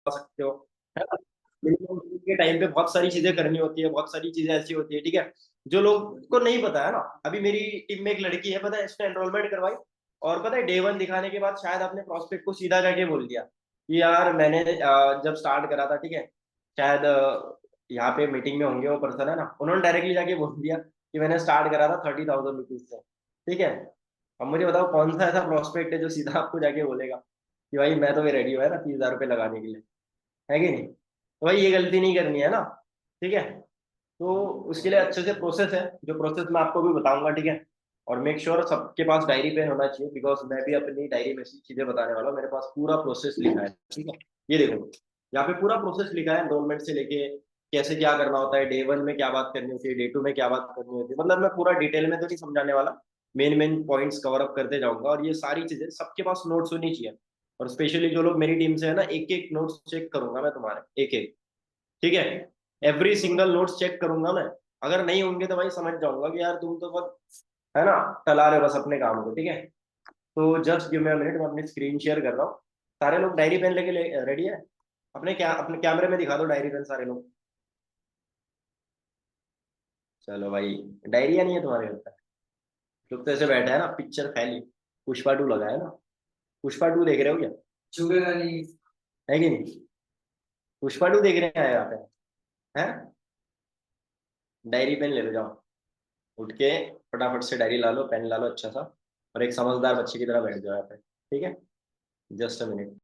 सकते हो, है ना। मिनिमम के टाइम पे बहुत सारी चीजें करनी होती है, बहुत सारी चीजें ऐसी होती है, ठीक है, जो लोग को नहीं पता है ना। अभी मेरी टीम में एक लड़की है, पता है, इसने एनरोलमेंट करवाई, और पता है डे वन दिखाने के बाद शायद अपने प्रोस्पेक्ट को सीधा जाके बोल दिया कि यार मैंने जब स्टार्ट करा था, ठीक है, शायद यहाँ पे मीटिंग में होंगे वो पर्सन, है ना, उन्होंने डायरेक्टली जाके बोल दिया कि मैंने स्टार्ट करा था 30,000 रुपीज से, ठीक है। अब मुझे बताओ कौन सा ऐसा प्रोस्पेक्ट है जो सीधा आपको जाके बोलेगा कि भाई मैं तो भी रेडी हूँ, है ना, 30,000 रुपये लगाने के लिए, है कि नहीं। तो भाई ये गलती नहीं करनी है ना, ठीक है। तो उसके लिए अच्छे से प्रोसेस है, जो प्रोसेस मैं आपको भी बताऊंगा, ठीक है। और मेक श्योर सबके पास डायरी पेन होना चाहिए, बिकॉज मैं भी अपनी डायरी में सी चीजें बताने वाला हूँ, मेरे पास पूरा प्रोसेस लिखा है, ठीक है। ये देखो, यहाँ पे पूरा प्रोसेस लिखा है, एनरोलमेंट से लेके कैसे क्या करना होता है, डे वन में क्या बात करनी होती है, डे टू में क्या बात करनी होती है, मतलब मैं पूरा डिटेल में तो नहीं समझाने वाला, main main points cover up करते जाऊंगा। और ये सारी चीजें सबके पास नोट्स होनी चाहिए, और स्पेशली जो लोग मेरी टीम से है ना, एक एक नोट्स चेक करूंगा मैं तुम्हारे, एक एक, ठीक है। एवरी सिंगल नोट्स चेक करूंगा मैं, अगर नहीं होंगे तो भाई समझ जाऊंगा कि यार तुम तो बहुत, है ना, टला रहे हो बस अपने काम को, ठीक है। तो just give me a minute, मैं अपनी स्क्रीन शेयर कर रहा हूँ। सारे लोग डायरी पेन लेके रेडी है? अपने कैमरे में दिखा दो डायरी पेन सारे लोग। चलो भाई, डायरिया नहीं है तुम्हारे घर पे? लोग तो ऐसे बैठे हैं ना, पिक्चर फैली, पुष्पा टू लगा है ना, पुष्पा टू देख रहे हो क्या? चुभेगा नहीं, है कि नहीं? पुष्पा टू देख रहे हैं यहाँ पे, है। डायरी पेन ले लो, जाओ, उठ के फटाफट से डायरी ला लो, पेन ला लो अच्छा सा, और एक समझदार बच्चे की तरह बैठ जाओ यहाँ पे, ठीक है। Just a minute.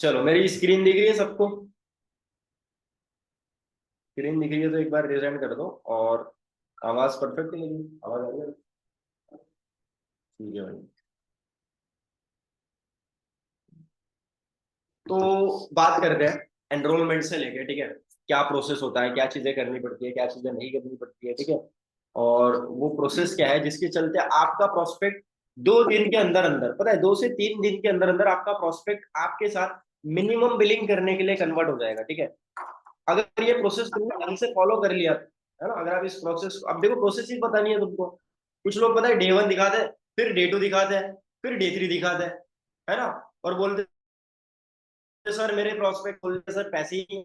चलो, मेरी स्क्रीन दिख रही है सबको? स्क्रीन दिख रही है तो एक बार रिजेंड कर दो। और आवाज परफेक्ट है मेरी? आवाज आ रही है? ठीक है भाई। तो बात करते हैं एनरोलमेंट से लेके, ठीक है, क्या प्रोसेस होता है, क्या चीजें करनी पड़ती है, क्या चीजें नहीं करनी पड़ती है, ठीक है। और वो प्रोसेस क्या है जिसके चलते आपका प्रोस्पेक्ट 2 दिन के अंदर अंदर, पता है, 2 से 3 दिन के अंदर अंदर आपका प्रोस्पेक्ट आपके साथ मिनिमम बिलिंग करने के लिए कन्वर्ट हो जाएगा, ठीक है। अगर ये प्रोसेस तुमने ढंग से फॉलो कर लिया, है ना, अगर आप इस प्रोसेस, अब देखो प्रोसेस ही पता नहीं है तुमको, कुछ लोग पता है डे वन दिखाते हैं, फिर डे टू दिखाते हैं, फिर डे थ्री दिखाते हैं, है ना, और बोलते हैं सर मेरे प्रोस्पेक्ट बोल रहे हैं सर पैसे ही नहीं,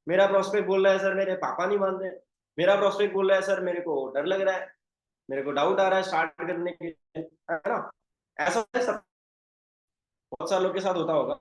मेरा प्रोस्पेक्ट बोल रहा है सर मेरे पापा नहीं मान रहे, मेरा प्रोस्पेक्ट बोल रहा है सर मेरे को डर लग रहा है, मेरे को डाउट आ रहा है स्टार्ट करने के लिए, है ना। ऐसा सब बहुत सालों के साथ होता होगा।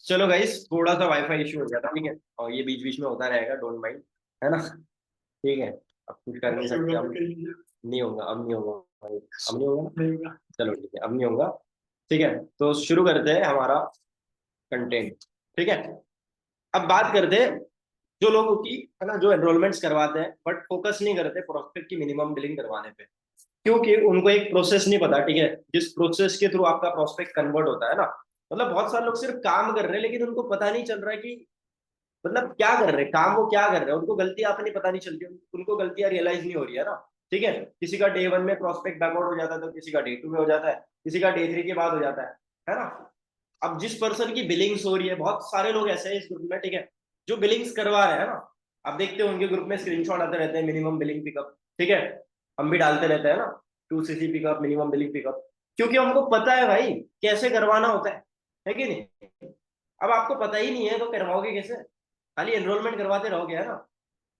चलो गाइस, थोड़ा सा वाईफाई इशू हो गया था, ठीक है, और ये बीच बीच में होता रहेगा, डोंट माइंड, है ना, ठीक है। अब कुछ कर नहीं सकते हम। नहीं होगा, अब नहीं होगा भाई, अब नहीं होगा, नहीं होगा। चलो ठीक है, अब नहीं होगा, ठीक है। तो शुरू करते हैं हमारा कंटेंट, ठीक है। अब बात करते हैं जो लोगों की, है ना, जो एनरोलमेंट्स करवाते हैं बट फोकस नहीं करते प्रोस्पेक्ट की मिनिमम बिलिंग करवाने पे, क्योंकि उनको एक प्रोसेस नहीं पता, ठीक है, जिस प्रोसेस के थ्रू आपका प्रोस्पेक्ट कन्वर्ट होता है ना। मतलब बहुत सारे लोग सिर्फ काम कर रहे हैं, लेकिन उनको पता नहीं चल रहा है कि मतलब क्या कर रहे हैं, काम वो क्या कर रहे हैं, उनको गलतियां अपनी पता नहीं चलती, उनको गलतियां रियलाइज नहीं हो रही है ना, ठीक है। किसी का डे वन में प्रोस्पेक्ट बैकआउट हो जाता है, तो किसी का डे टू में हो जाता है, किसी का डे थ्री के बाद हो जाता है ना। अब जिस पर्सन की बिलिंग्स हो रही है, बहुत सारे लोग ऐसे हैं इस ग्रुप में, ठीक है, जो बिलिंग्स करवा रहे हैं ना, आप देखते होंगे ग्रुप में स्क्रीनशॉट आते रहते हैं, मिनिमम बिलिंग पिकअप, ठीक है, हम भी डालते रहते हैं ना, 2 CC pickup, minimum billing pickup, क्योंकि हमको पता है भाई कैसे करवाना होता है कि नहीं। अब आपको पता ही नहीं है तो करवाओगे कैसे, खाली एनरोलमेंट करवाते रहोगे, है ना,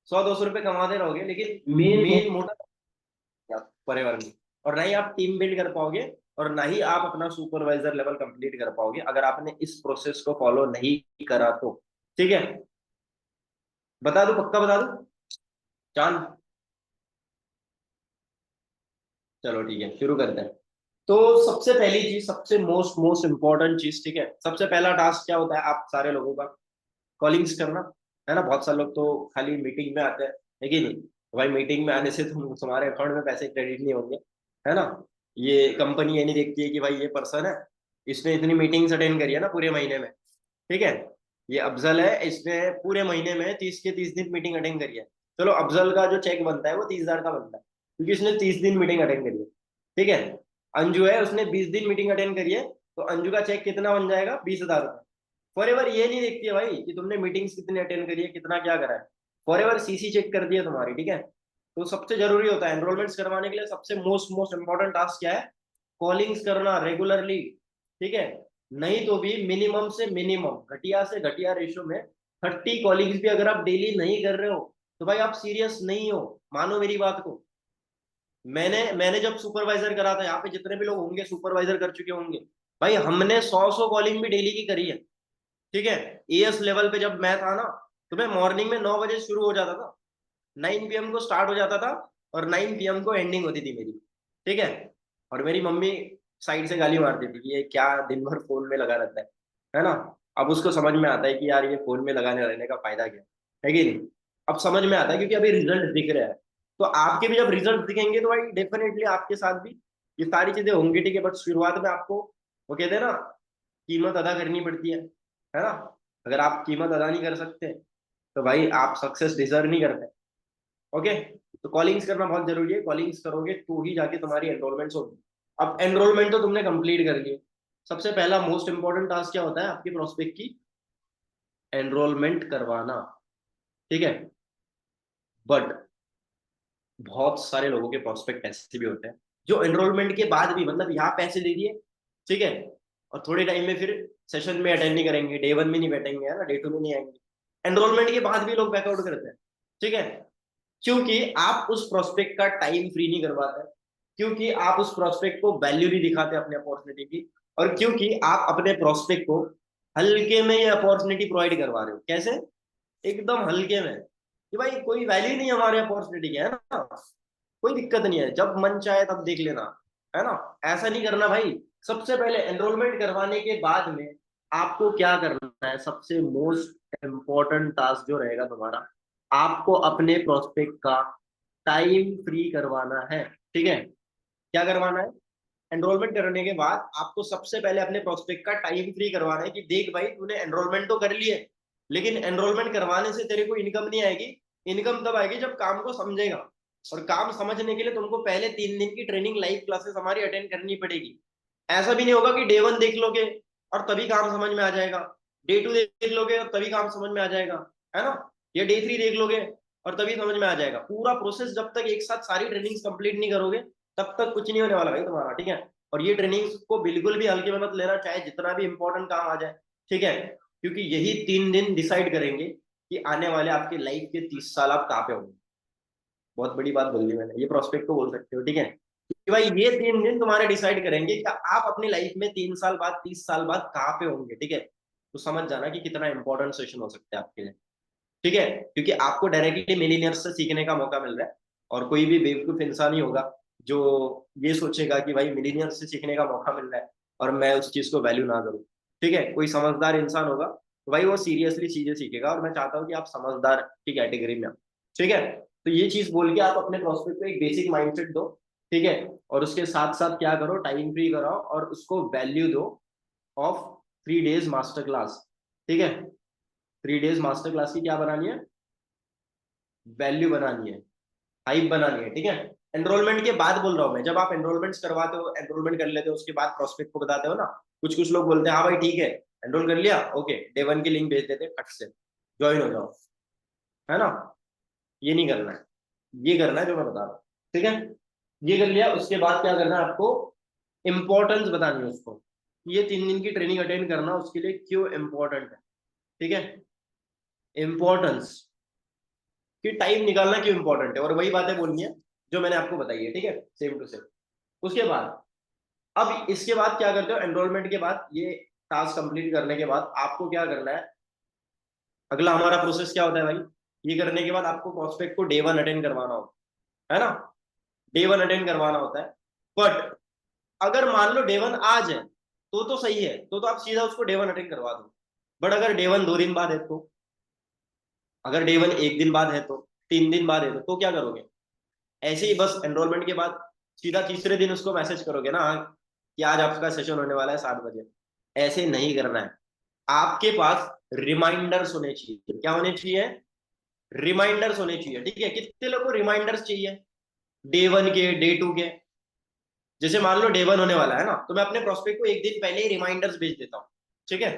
100-200 रुपए कमाते रहोगे, लेकिन मेन मोटा पर्यावरण में, और ना ही आप टीम बिल्ड कर पाओगे, और ना ही आप अपना सुपरवाइजर लेवल कंप्लीट कर पाओगे अगर आपने इस प्रोसेस को फॉलो नहीं करा तो, ठीक है। बता दू, पक्का बता दू चांद, चलो ठीक है, शुरू करते हैं। तो सबसे पहली चीज, सबसे मोस्ट मोस्ट इंपॉर्टेंट चीज, ठीक है, सबसे पहला टास्क क्या होता है आप सारे लोगों का, कॉलिंग्स करना, है ना। बहुत सारे लोग तो खाली मीटिंग में आते हैं, लेकिन भाई मीटिंग में आने से तुम्हारे अकाउंट में पैसे क्रेडिट नहीं होंगे, है ना। ये कंपनी ये नहीं देखती है कि भाई ये पर्सन है, इसने इतनी मीटिंग्स अटेंड करी है ना पूरे महीने में, ठीक है, ये अफजल है, इसने पूरे महीने में 30 के 30 दिन मीटिंग अटेंड करी है, चलो अफजल का जो चेक बनता है वो 30,000 का बनता है, क्योंकि इसने 30 दिन मीटिंग अटेंड करी है, ठीक है। अंजू है, उसने 20 दिन मीटिंग अटेंड करी है, तो अंजू का चेक कितना बन जाएगा, 20,000 रुपये। फॉर एवर ये नहीं देखती है भाई कि तुमने मीटिंग्स कितनी अटेंड करी है, कितना क्या करा है, फॉर एवर सीसी चेक कर दिया तुम्हारी, ठीक है। तो सबसे जरूरी होता है एनरोलमेंट्स करवाने के लिए, सबसे मोस्ट मोस्ट इंपॉर्टेंट टास्क क्या है, कॉलिंग्स करना रेगुलरली, ठीक है। नहीं तो भी मिनिमम से मिनिमम, घटिया से घटिया रेशो में 30 कॉलिंग्स भी अगर आप डेली नहीं कर रहे हो तो भाई आप सीरियस नहीं हो, मानो मेरी बात को। मैंने जब सुपरवाइजर करा था, यहाँ पे जितने भी लोग होंगे सुपरवाइजर कर चुके होंगे, भाई हमने 100 कॉलिंग भी डेली की करी है, ठीक है। एएस लेवल पे जब मैं था ना, तो मैं मॉर्निंग में 9 बजे शुरू हो जाता था, 9 PM को स्टार्ट हो जाता था, और 9 PM को एंडिंग होती थी मेरी, ठीक है। और मेरी मम्मी साइड से गाली मारती थी कि ये क्या दिन भर फोन में लगा रहता है ना। अब उसको समझ में आता है कि यार ये फोन में लगाने रहने का फायदा क्या है कि नहीं। अब समझ में आता है क्योंकि अभी रिजल्ट दिख रहा है, तो आपके भी जब रिजल्ट दिखेंगे तो भाई डेफिनेटली आपके साथ भी ये सारी चीजें होंगी, ठीक है। बट शुरुआत में आपको, वो कहते हैं ना, कीमत अदा करनी पड़ती है ना। अगर आप कीमत अदा नहीं कर सकते तो भाई आप सक्सेस डिजर्व नहीं करते, ओके। तो कॉलिंग्स करना बहुत जरूरी है, कॉलिंग्स करोगे तो ही जाके तुम्हारी एनरोलमेंट होगी। अब एनरोलमेंट तो तुमने कंप्लीट कर ली, सबसे पहला मोस्ट इंपॉर्टेंट टास्क क्या होता है आपके प्रोस्पेक्ट की, एनरोलमेंट करवाना, ठीक है। बट बहुत सारे लोगों के प्रोस्पेक्ट ऐसे भी होते हैं जो एनरोलमेंट के बाद भी, मतलब यहाँ पैसे दे दिए, ठीक है, और थोड़े टाइम में फिर सेशन में अटेंड नहीं करेंगे, डे 1 में नहीं बैठेंगे, है ना, डे 2 में नहीं आएंगे, एनरोलमेंट के बाद भी लोग बैकआउट करते हैं, ठीक है। क्योंकि आप उस प्रोस्पेक्ट का टाइम फ्री नहीं करवाते, क्योंकि आप उस प्रोस्पेक्ट को वैल्यू नहीं दिखाते अपने अपॉर्चुनिटी की, और क्योंकि आप अपने प्रोस्पेक्ट को हल्के में ये अपॉर्चुनिटी प्रोवाइड करवा रहे हो, कैसे, एकदम हल्के में, कि भाई कोई वैल्यू नहीं है हमारे अपॉर्चुनिटी की, है ना, कोई दिक्कत नहीं है, जब मन चाहे तब देख लेना, है ना। ऐसा नहीं करना भाई। सबसे पहले एनरोलमेंट करवाने के बाद में आपको क्या करना है, सबसे मोस्ट इम्पोर्टेंट टास्क जो रहेगा तुम्हारा, आपको अपने प्रोस्पेक्ट का टाइम फ्री करवाना है, ठीक है। क्या करवाना है, एनरोलमेंट करने के बाद आपको सबसे पहले अपने प्रोस्पेक्ट का टाइम फ्री करवाना है, कि देख भाई तूने एनरोलमेंट तो कर ली है, लेकिन एनरोलमेंट करवाने से तेरे को इनकम नहीं आएगी, इनकम तब आएगी जब काम को समझेगा, और काम समझने के लिए तुमको पहले 3 दिन की ट्रेनिंग लाइव क्लासेस हमारी अटेंड करनी पड़ेगी। ऐसा भी नहीं होगा कि डे 1 देख लोगे और तभी काम समझ में आ जाएगा, डे 2 देख लोगे और तभी काम समझ में आ जाएगा, है ना, या डे 3 देख लोगे और तभी समझ में आ जाएगा। पूरा प्रोसेस जब तक एक साथ सारी ट्रेनिंग्स कंप्लीट नहीं करोगे तब तक कुछ नहीं होने वाला भाई तुम्हारा, ठीक है। और ये ट्रेनिंग्स को बिल्कुल भी हल्के में मत लेना, चाहे जितना भी इंपॉर्टेंट काम आ जाए, ठीक है, क्योंकि यही 3 दिन डिसाइड करेंगे कि आने वाले आपके लाइफ के 30 साल आप कहाँ पे होंगे। बहुत बड़ी बात बोल दी मैंने, ये प्रोस्पेक्ट को बोल सकते हो, ठीक है, कि भाई ये 3 दिन तुम्हारे डिसाइड करेंगे कि आप अपनी लाइफ में 3 साल बाद 30 साल बाद कहाँ पे होंगे, ठीक है। तो समझ जाना कि कितना इंपॉर्टेंट सेशन हो सकता है आपके लिए, ठीक है, क्योंकि आपको डायरेक्टली मिलीनियर्स से सीखने का मौका मिल रहा है, और कोई भी बेवकूफ इंसान ही होगा जो ये सोचेगा कि भाई मिलीनियर्स से सीखने का मौका मिल रहा है और मैं उस चीज को वैल्यू ना करूँ, ठीक है। कोई समझदार इंसान होगा तो भाई वो सीरियसली चीजें सीखेगा, और मैं चाहता हूँ कि आप समझदार की कैटेगरी में आओ, ठीक है। तो ये चीज बोल के आप अपने प्रोस्पेक्ट को एक बेसिक माइंडसेट दो, ठीक है, और उसके साथ साथ क्या करो, टाइम फ्री कराओ और उसको वैल्यू दो ऑफ 3 डेज मास्टर क्लास, ठीक है। 3 डेज मास्टर क्लास की क्या बनानी है, वैल्यू बनानी है, हाइप बनानी है, ठीक है। एनरोलमेंट के बाद बोल रहा हूं मैं, जब आप एनरोलमेंट करवाते हो, एनरोलमेंट कर लेते हो, उसके बाद प्रोस्पेक्ट को बताते हो ना, कुछ कुछ लोग बोलते हैं हाँ भाई ठीक है, एनरोल कर लिया, ओके डे वन की लिंक भेज देते फट से ज्वाइन हो जाओ, है ना। ये नहीं करना है, ये करना है जो मैं बता रहा हूँ, ठीक है। ये कर लिया, उसके बाद क्या करना है आपको, इंपॉर्टेंस बतानी है उसको, ये 3 दिन की ट्रेनिंग अटेंड करना उसके लिए क्यों इंपॉर्टेंट है, ठीक है। इंपॉर्टेंस कि टाइम निकालना क्यों इंपॉर्टेंट है, और वही बातें बोलनी है जो मैंने आपको बताई है, ठीक है, सेम टू सेम। उसके बाद अब इसके बाद क्या करते हो, एनरोलमेंट के बाद ये टास्क कंप्लीट करने के बाद आपको क्या करना है, अगला हमारा प्रोसेस क्या होता है भाई, ये करने के बाद आपको प्रोस्पेक्ट को डे वन अटेंड करवाना होता है ना, डे वन अटेंड करवाना होता है। बट अगर मान लो डे वन आज है तो सही है, तो आप सीधा उसको डे वन अटेंड करवा दो। बट अगर डे वन 2 दिन बाद है तो, अगर डे वन 1 दिन बाद है तो, 3 दिन बाद है तो क्या करोगे, ऐसे ही बस एनरोलमेंट के बाद सीधा तीसरे दिन उसको मैसेज करोगे ना कि आज आपका सेशन होने वाला है 7 बजे। ऐसे नहीं करना है, आपके पास रिमाइंडर्स होने चाहिए, क्या होने चाहिए, रिमाइंडर्स होने चाहिए, ठीक है। कितने लोगों को रिमाइंडर्स चाहिए, डे वन के, डे टू के। जैसे मान लो डे वन होने वाला है ना, तो मैं अपने प्रोस्पेक्ट को 1 दिन पहले ही रिमाइंडर्स भेज देता हूँ, ठीक है,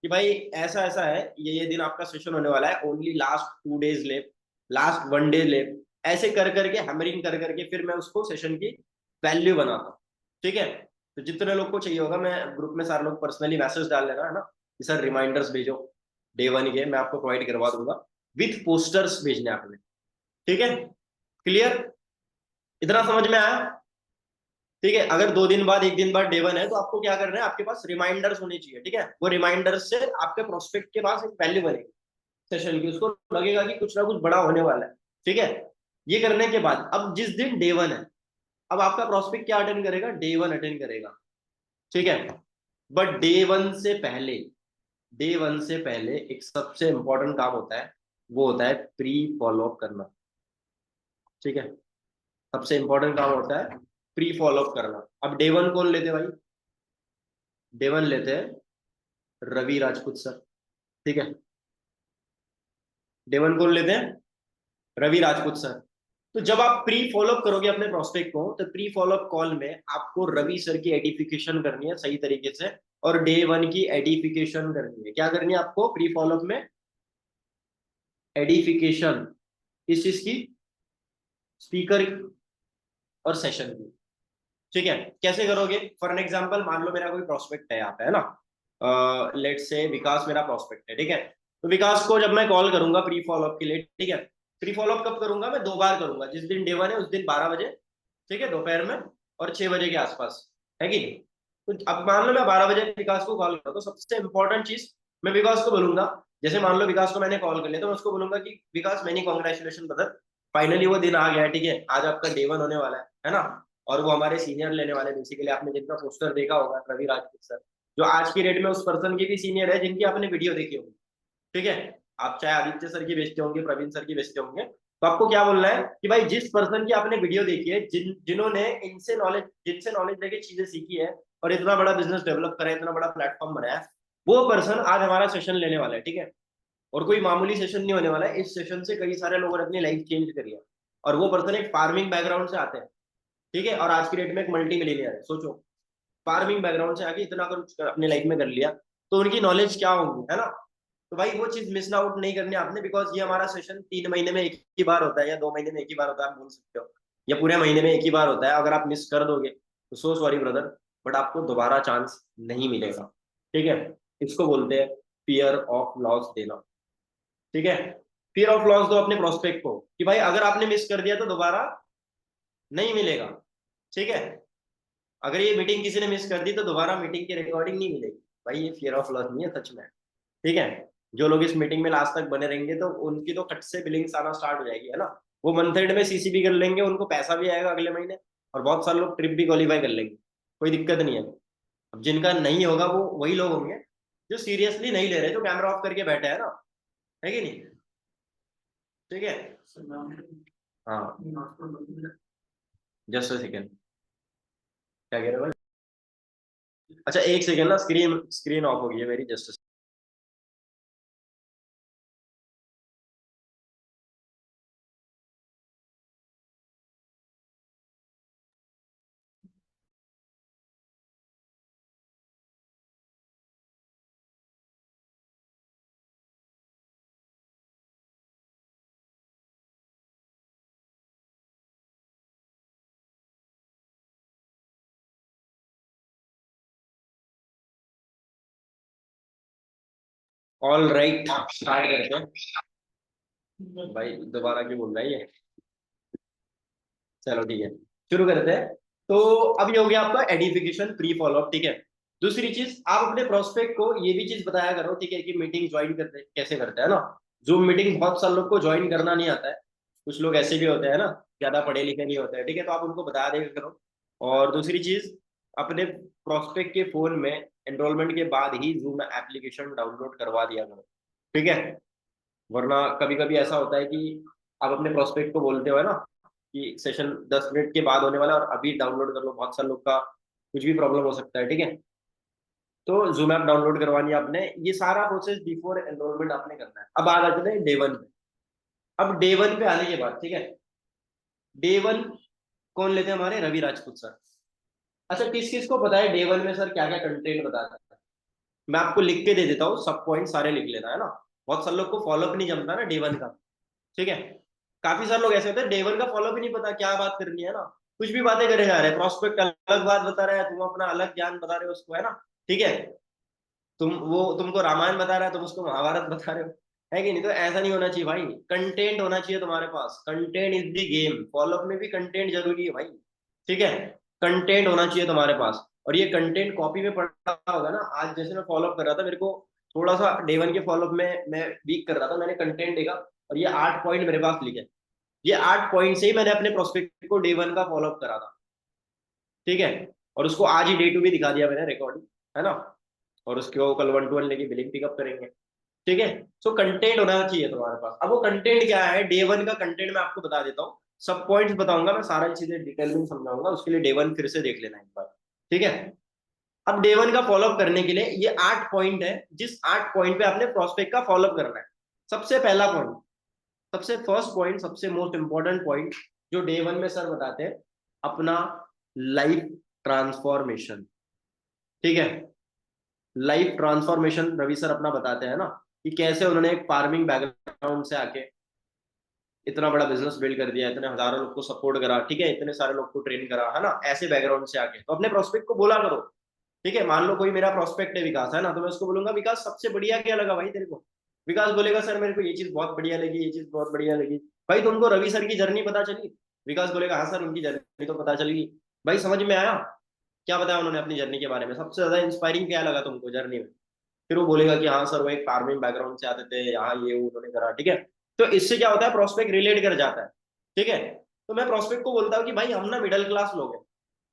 कि भाई ऐसा ऐसा है, ये दिन आपका सेशन होने वाला है, only last 2 days left, last 1 day left, ऐसे कर करके हैमरिंग कर करके फिर मैं उसको सेशन की वैल्यू बनाता हूँ, ठीक है। तो जितने लोग को चाहिए होगा, मैं ग्रुप में सारे लोग पर्सनली मैसेज डाल लेना, है ना, कि सर रिमाइंडर्स भेजो डे वन के, मैं आपको प्रोवाइड करवा दूंगा, विथ पोस्टर्स भेजने आपने, ठीक है। क्लियर, इतना समझ में आया, ठीक है। अगर 2 दिन बाद 1 दिन बाद डे वन है तो आपको क्या करना है, आपके पास रिमाइंडर्स होने चाहिए, ठीक है। वो रिमाइंडर्स से आपके प्रोस्पेक्ट के पास एक वैल्यू बनेगी सेशन की, उसको लगेगा कि कुछ ना कुछ बड़ा होने वाला है, ठीक है। ये करने के बाद अब जिस दिन डे वन है, अब आपका प्रोस्पेक्ट क्या अटेंड करेगा, डे वन अटेंड करेगा, ठीक है। बट डे वन से पहले एक सबसे इंपॉर्टेंट काम होता है, वो होता है प्री फॉलोअप करना, ठीक है। सबसे इंपॉर्टेंट काम होता है प्री फॉलोअप करना। अब डे वन कौन लेते हैं भाई, डे वन लेते हैं रवि राजपूत सर, ठीक है। डे वन कौन लेते हैं, रवि राजपूत सर। तो जब आप प्री फॉलोअप करोगे अपने प्रोस्पेक्ट को, तो प्री फॉलोअप कॉल में आपको रवि सर की एडिफिकेशन करनी है सही तरीके से, और डे वन की एडिफिकेशन करनी है। क्या करनी है आपको प्री फॉलोअप में, एडिफिकेशन, किस चीज की, स्पीकर और सेशन की, ठीक है। कैसे करोगे, फॉर एन एग्जाम्पल मान लो मेरा कोई प्रोस्पेक्ट है यहाँ पे, है ना, लेट से विकास मेरा प्रोस्पेक्ट है, ठीक है। तो विकास को जब मैं कॉल करूंगा प्री फॉलोअप के लिए, ठीक है, प्री फॉलोअप कब करूंगा, मैं 2 बार करूंगा, जिस दिन डे वन है उस दिन 12 बजे, ठीक है, दोपहर में, और 6 बजे के आसपास, है कि नहीं। तो अब मान लो मैं 12 बजे विकास को कॉल करूँ, तो सबसे इंपॉर्टेंट चीज मैं विकास को बोलूंगा, जैसे मान लो विकास को मैंने कॉल कर लिया, तो मैं उसको बोलूंगा कि विकास मैनी कॉन्ग्रेचुलेशन ब्रदर, फाइनली वो दिन आ गया है, ठीक है, आज आपका डे वन होने वाला है ना। और वो हमारे सीनियर लेने वाले, बेसिकली आपने जिनका पोस्टर देखा होगा रवि राजपूत सर, जो आज की डेट में उस पर्सन की भी सीनियर है जिनकी आपने वीडियो देखी होगी, ठीक है। आप चाहे आदित्य सर की बेचते होंगे, प्रवीण सर की बेचते होंगे, तो आपको क्या बोलना है कि भाई जिस पर्सन की आपने वीडियो देखी है, जिन्होंने जिनसे नॉलेज लेके चीजें सीखी है और इतना बड़ा बिजनेस डेवलप करा है, इतना बड़ा प्लेटफॉर्म बनाया है, वो पर्सन आज हमारा सेशन लेने वाला है, ठीक है। और कोई मामूली सेशन नहीं होने वाला है, इस सेशन से कई सारे लोगों ने अपनी लाइफ चेंज करी है, और वो पर्सन एक फार्मिंग बैकग्राउंड से आते हैं, ठीक है, और आज की डेट में एक मल्टी मिलीनियर है, सोचो, फार्मिंग बैकग्राउंड से आके इतना कुछ अपने लाइफ में कर लिया, तो उनकी नॉलेज क्या होगी, है ना। तो भाई वो चीज मिस आउट नहीं करनी आपने, बिकॉज ये हमारा सेशन 3 महीने में एक ही बार होता है, या 2 महीने में एक ही बार होता है, आप बोल सकते हो, या पूरे महीने में एक ही बार होता है। अगर आप मिस कर दोगे तो सो सॉरी ब्रदर, बट आपको दोबारा चांस नहीं मिलेगा, ठीक है। इसको बोलते हैं फियर ऑफ लॉस देना, ठीक है। फियर ऑफ लॉस दो अपने प्रोस्पेक्ट को कि भाई अगर आपने मिस कर दिया तो दोबारा नहीं मिलेगा, ठीक है। अगर ये मीटिंग किसी ने मिस कर दी तो दोबारा मीटिंग की रिकॉर्डिंग नहीं मिलेगी। भाई ये फियर ऑफ लॉस नहीं है सच में, ठीक है। जो लोग इस मीटिंग में लास्ट तक बने रहेंगे तो उनकी तो कट से बिलिंग्स आना स्टार्ट हो जाएगी, है ना। वो मंथ एंड में सीसीबी कर लेंगे, उनको पैसा भी आएगा अगले महीने, और बहुत सारे लोग ट्रिप भी क्वालिफाई कर लेंगे, कोई दिक्कत नहीं है। अब जिनका नहीं होगा वो वही लोग होंगे जो सीरियसली नहीं ले रहे, जो कैमरा ऑफ करके बैठे हैं ना, है कि नहीं, ठीक है। हाँ, जस्ट सेकेंड, क्या कह रहे हो भाई, अच्छा एक सेकेंड ना, स्क्रीन स्क्रीन ऑफ हो गई है मेरी, जस्ट ऑल राइट, स्टार्ट करते हैं। भाई दोबारा क्यों बोल रहा है ये? चलो ठीक है, शुरू करते हैं। तो अब ये हो गया आपका एडिफिकेशन प्री फॉलोअप, ठीक है। दूसरी चीज, आप अपने प्रोस्पेक्ट को ये भी चीज बताया करो, ठीक है, कि मीटिंग ज्वाइन करते कैसे करते हैं ना। जूम मीटिंग बहुत सारे लोग को ज्वाइन करना नहीं आता है, कुछ लोग ऐसे भी होते हैं ना, ज्यादा पढ़े लिखे नहीं होते हैं, ठीक है, तो आप उनको बता देगा करो। और दूसरी चीज, अपने प्रोस्पेक्ट के फोन में एनरोलमेंट के बाद ही जूम एप्लीकेशन डाउनलोड करवा दिया करो, ठीक है। वरना कभी कभी ऐसा होता है कि आप अपने प्रोस्पेक्ट को बोलते हो है ना कि सेशन 10 मिनट के बाद होने वाला है और अभी डाउनलोड कर लो, बहुत सारे लोग का कुछ भी प्रॉब्लम हो सकता है, ठीक है। तो जूम ऐप डाउनलोड करवानी है आपने, ये सारा प्रोसेस बिफोर एनरोलमेंट आपने करना है। अब आ जाते हैं डे वन पे। अब डे वन पे आने के बाद, ठीक है, डे वन कौन लेते हैं? हमारे रवि राजपूत सर। अच्छा, किस किस को पता है डे वन में सर क्या क्या कंटेंट बताता है? मैं आपको लिख के दे देता हूँ, सब पॉइंट सारे लिख लेना है ना। बहुत सारे लोग को फॉलोअप नहीं जमता ना डे वन का, ठीक है। काफी सारे लोग ऐसे होते हैं डे वन का फॉलो भी नहीं पता क्या बात करनी है ना, कुछ भी बातें करे जा रहे हैं, प्रोस्पेक्ट अलग बात बता रहे हैं, तुम अपना अलग ज्ञान बता रहे हो उसको, है ना, ठीक है। तुमको रामायण बता रहा है, तुम उसको महाभारत बता रहे हो, है कि नहीं? तो ऐसा नहीं होना चाहिए भाई, कंटेंट होना चाहिए तुम्हारे पास, content is the game, follow up में भी कंटेंट जरूरी है भाई, ठीक है। कंटेंट होना चाहिए तुम्हारे पास, और ये कंटेंट कॉपी में पढ़ा होगा ना। आज जैसे मैं फॉलोअप कर रहा था, मेरे को थोड़ा सा डे वन के फॉलोअप में मैं वीक कर रहा था, मैंने कंटेंट देखा और ये 8 पॉइंट मेरे पास लिखे। ये 8 पॉइंट से ही मैंने अपने प्रोस्पेक्ट को डे वन का फॉलोअप करा था, ठीक है। और उसको आज ही डे टू भी दिखा दिया मैंने रिकॉर्डिंग, है ना। और उसको कल 1 to 1 लेके बिलिंग पिकअप करेंगे, ठीक है। सो कंटेंट होना चाहिए तुम्हारे पास। अब वो कंटेंट क्या है, डे वन का कंटेंट मैं आपको बता देता हूँ, सब पॉइंट्स बताऊंगा मैं, सारी चीजें डिटेल में समझाऊंगा, उसके लिए डे वन फिर से देख लेना एक बार, ठीक है। अब डे वन का फॉलोअप करने के लिए ये 8 पॉइंट है, जिस 8 पॉइंट पे आपने प्रोस्पेक्ट का फॉलोअप करना है। सबसे पहला पॉइंट, सबसे फर्स्ट पॉइंट, सबसे मोस्ट इंपॉर्टेंट पॉइंट जो डे वन में सर बताते हैं, अपना लाइफ ट्रांसफॉर्मेशन, ठीक है। लाइफ ट्रांसफॉर्मेशन रवि सर अपना बताते हैं ना, कि कैसे उन्होंने एक फार्मिंग बैकग्राउंड से आके इतना बड़ा बिजनेस बिल्ड कर दिया, इतने हजारों लोग को सपोर्ट करा, ठीक है, इतने सारे लोग को ट्रेन करा, है ना, ऐसे बैकग्राउंड से आके। तो अपने प्रोस्पेक्ट को बोला करो, ठीक है। मान लो कोई मेरा प्रोस्पेक्ट है विकास, है ना, तो मैं उसको बोलूंगा विकास सबसे बढ़िया क्या लगा भाई तेरे को? विकास बोलेगा सर मेरे को ये चीज बहुत बढ़िया लगी, ये चीज बहुत बढ़िया लगी। भाई तुमको रवि सर की जर्नी पता चली? विकास बोलेगा हाँ सर उनकी जर्नी तो पता चली। भाई समझ में आया क्या बताया उन्होंने अपनी जर्नी के बारे में? सबसे ज्यादा इंस्पायरिंग क्या लगा तुमको जर्नी में? फिर वो बोलेगा कि हाँ सर वो एक फार्मिंग बैकग्राउंड से आते थे, यहाँ ये वो उन्होंने करा, ठीक है। तो इससे क्या होता है, प्रोस्पेक्ट रिलेट कर जाता है, ठीक है। तो मैं प्रोस्पेक्ट को बोलता हूँ कि भाई हम ना मिडिल क्लास लोग हैं,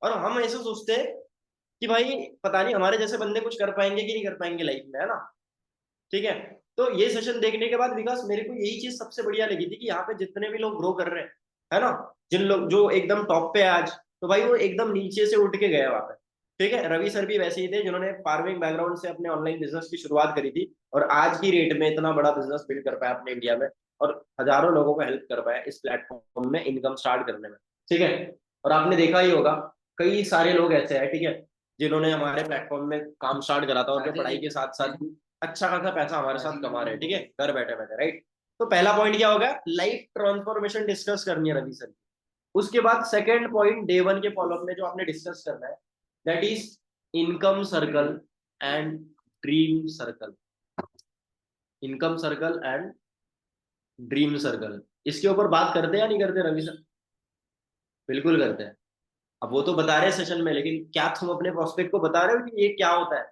और हम ऐसे सोचते हैं कि भाई पता नहीं हमारे जैसे बंदे कुछ कर पाएंगे कि नहीं कर पाएंगे लाइफ में, है ना, ठीक है। तो ये सेशन देखने के बाद विकास मेरे को यही चीज सबसे बढ़िया लगी थी कि यहाँ पे जितने भी लोग ग्रो कर रहे हैं, है ना, जिन लोग जो एकदम टॉप पे है आज, तो भाई वो एकदम नीचे से उठ के गए वहां पे, ठीक है। रवि सर भी वैसे ही थे जिन्होंने फार्मिंग बैकग्राउंड से अपने ऑनलाइन बिजनेस की शुरुआत करी थी, और आज की रेट में इतना बड़ा बिजनेस बिल्ड कर पाया अपने इंडिया में, और हजारों लोगों को हेल्प कर पाया इस प्लेटफॉर्म में इनकम स्टार्ट करने में, ठीक है। और आपने देखा ही होगा कई सारे लोग ऐसे हैं, ठीक है, जिन्होंने हमारे प्लेटफॉर्म में काम स्टार्ट करा था और जो पढ़ाई के साथ साथ अच्छा खासा पैसा हमारे साथ कमा रहे हैं, ठीक है, घर बैठे बैठे, राइट। तो पहला पॉइंट क्या होगा, लाइफ ट्रांसफॉर्मेशन डिस्कस करनी है रवि सर। उसके बाद सेकंड पॉइंट डे वन के फॉलोअप में जो आपने डिस्कस करना है, that is income circle and dream circle. Income circle and dream circle, इसके ऊपर बात करते हैं या नहीं करते रवि सर? बिल्कुल करते हैं। अब वो तो बता रहे हैं सेशन में, लेकिन क्या तुम अपने प्रोस्पेक्ट को बता रहे हो कि ये क्या होता है?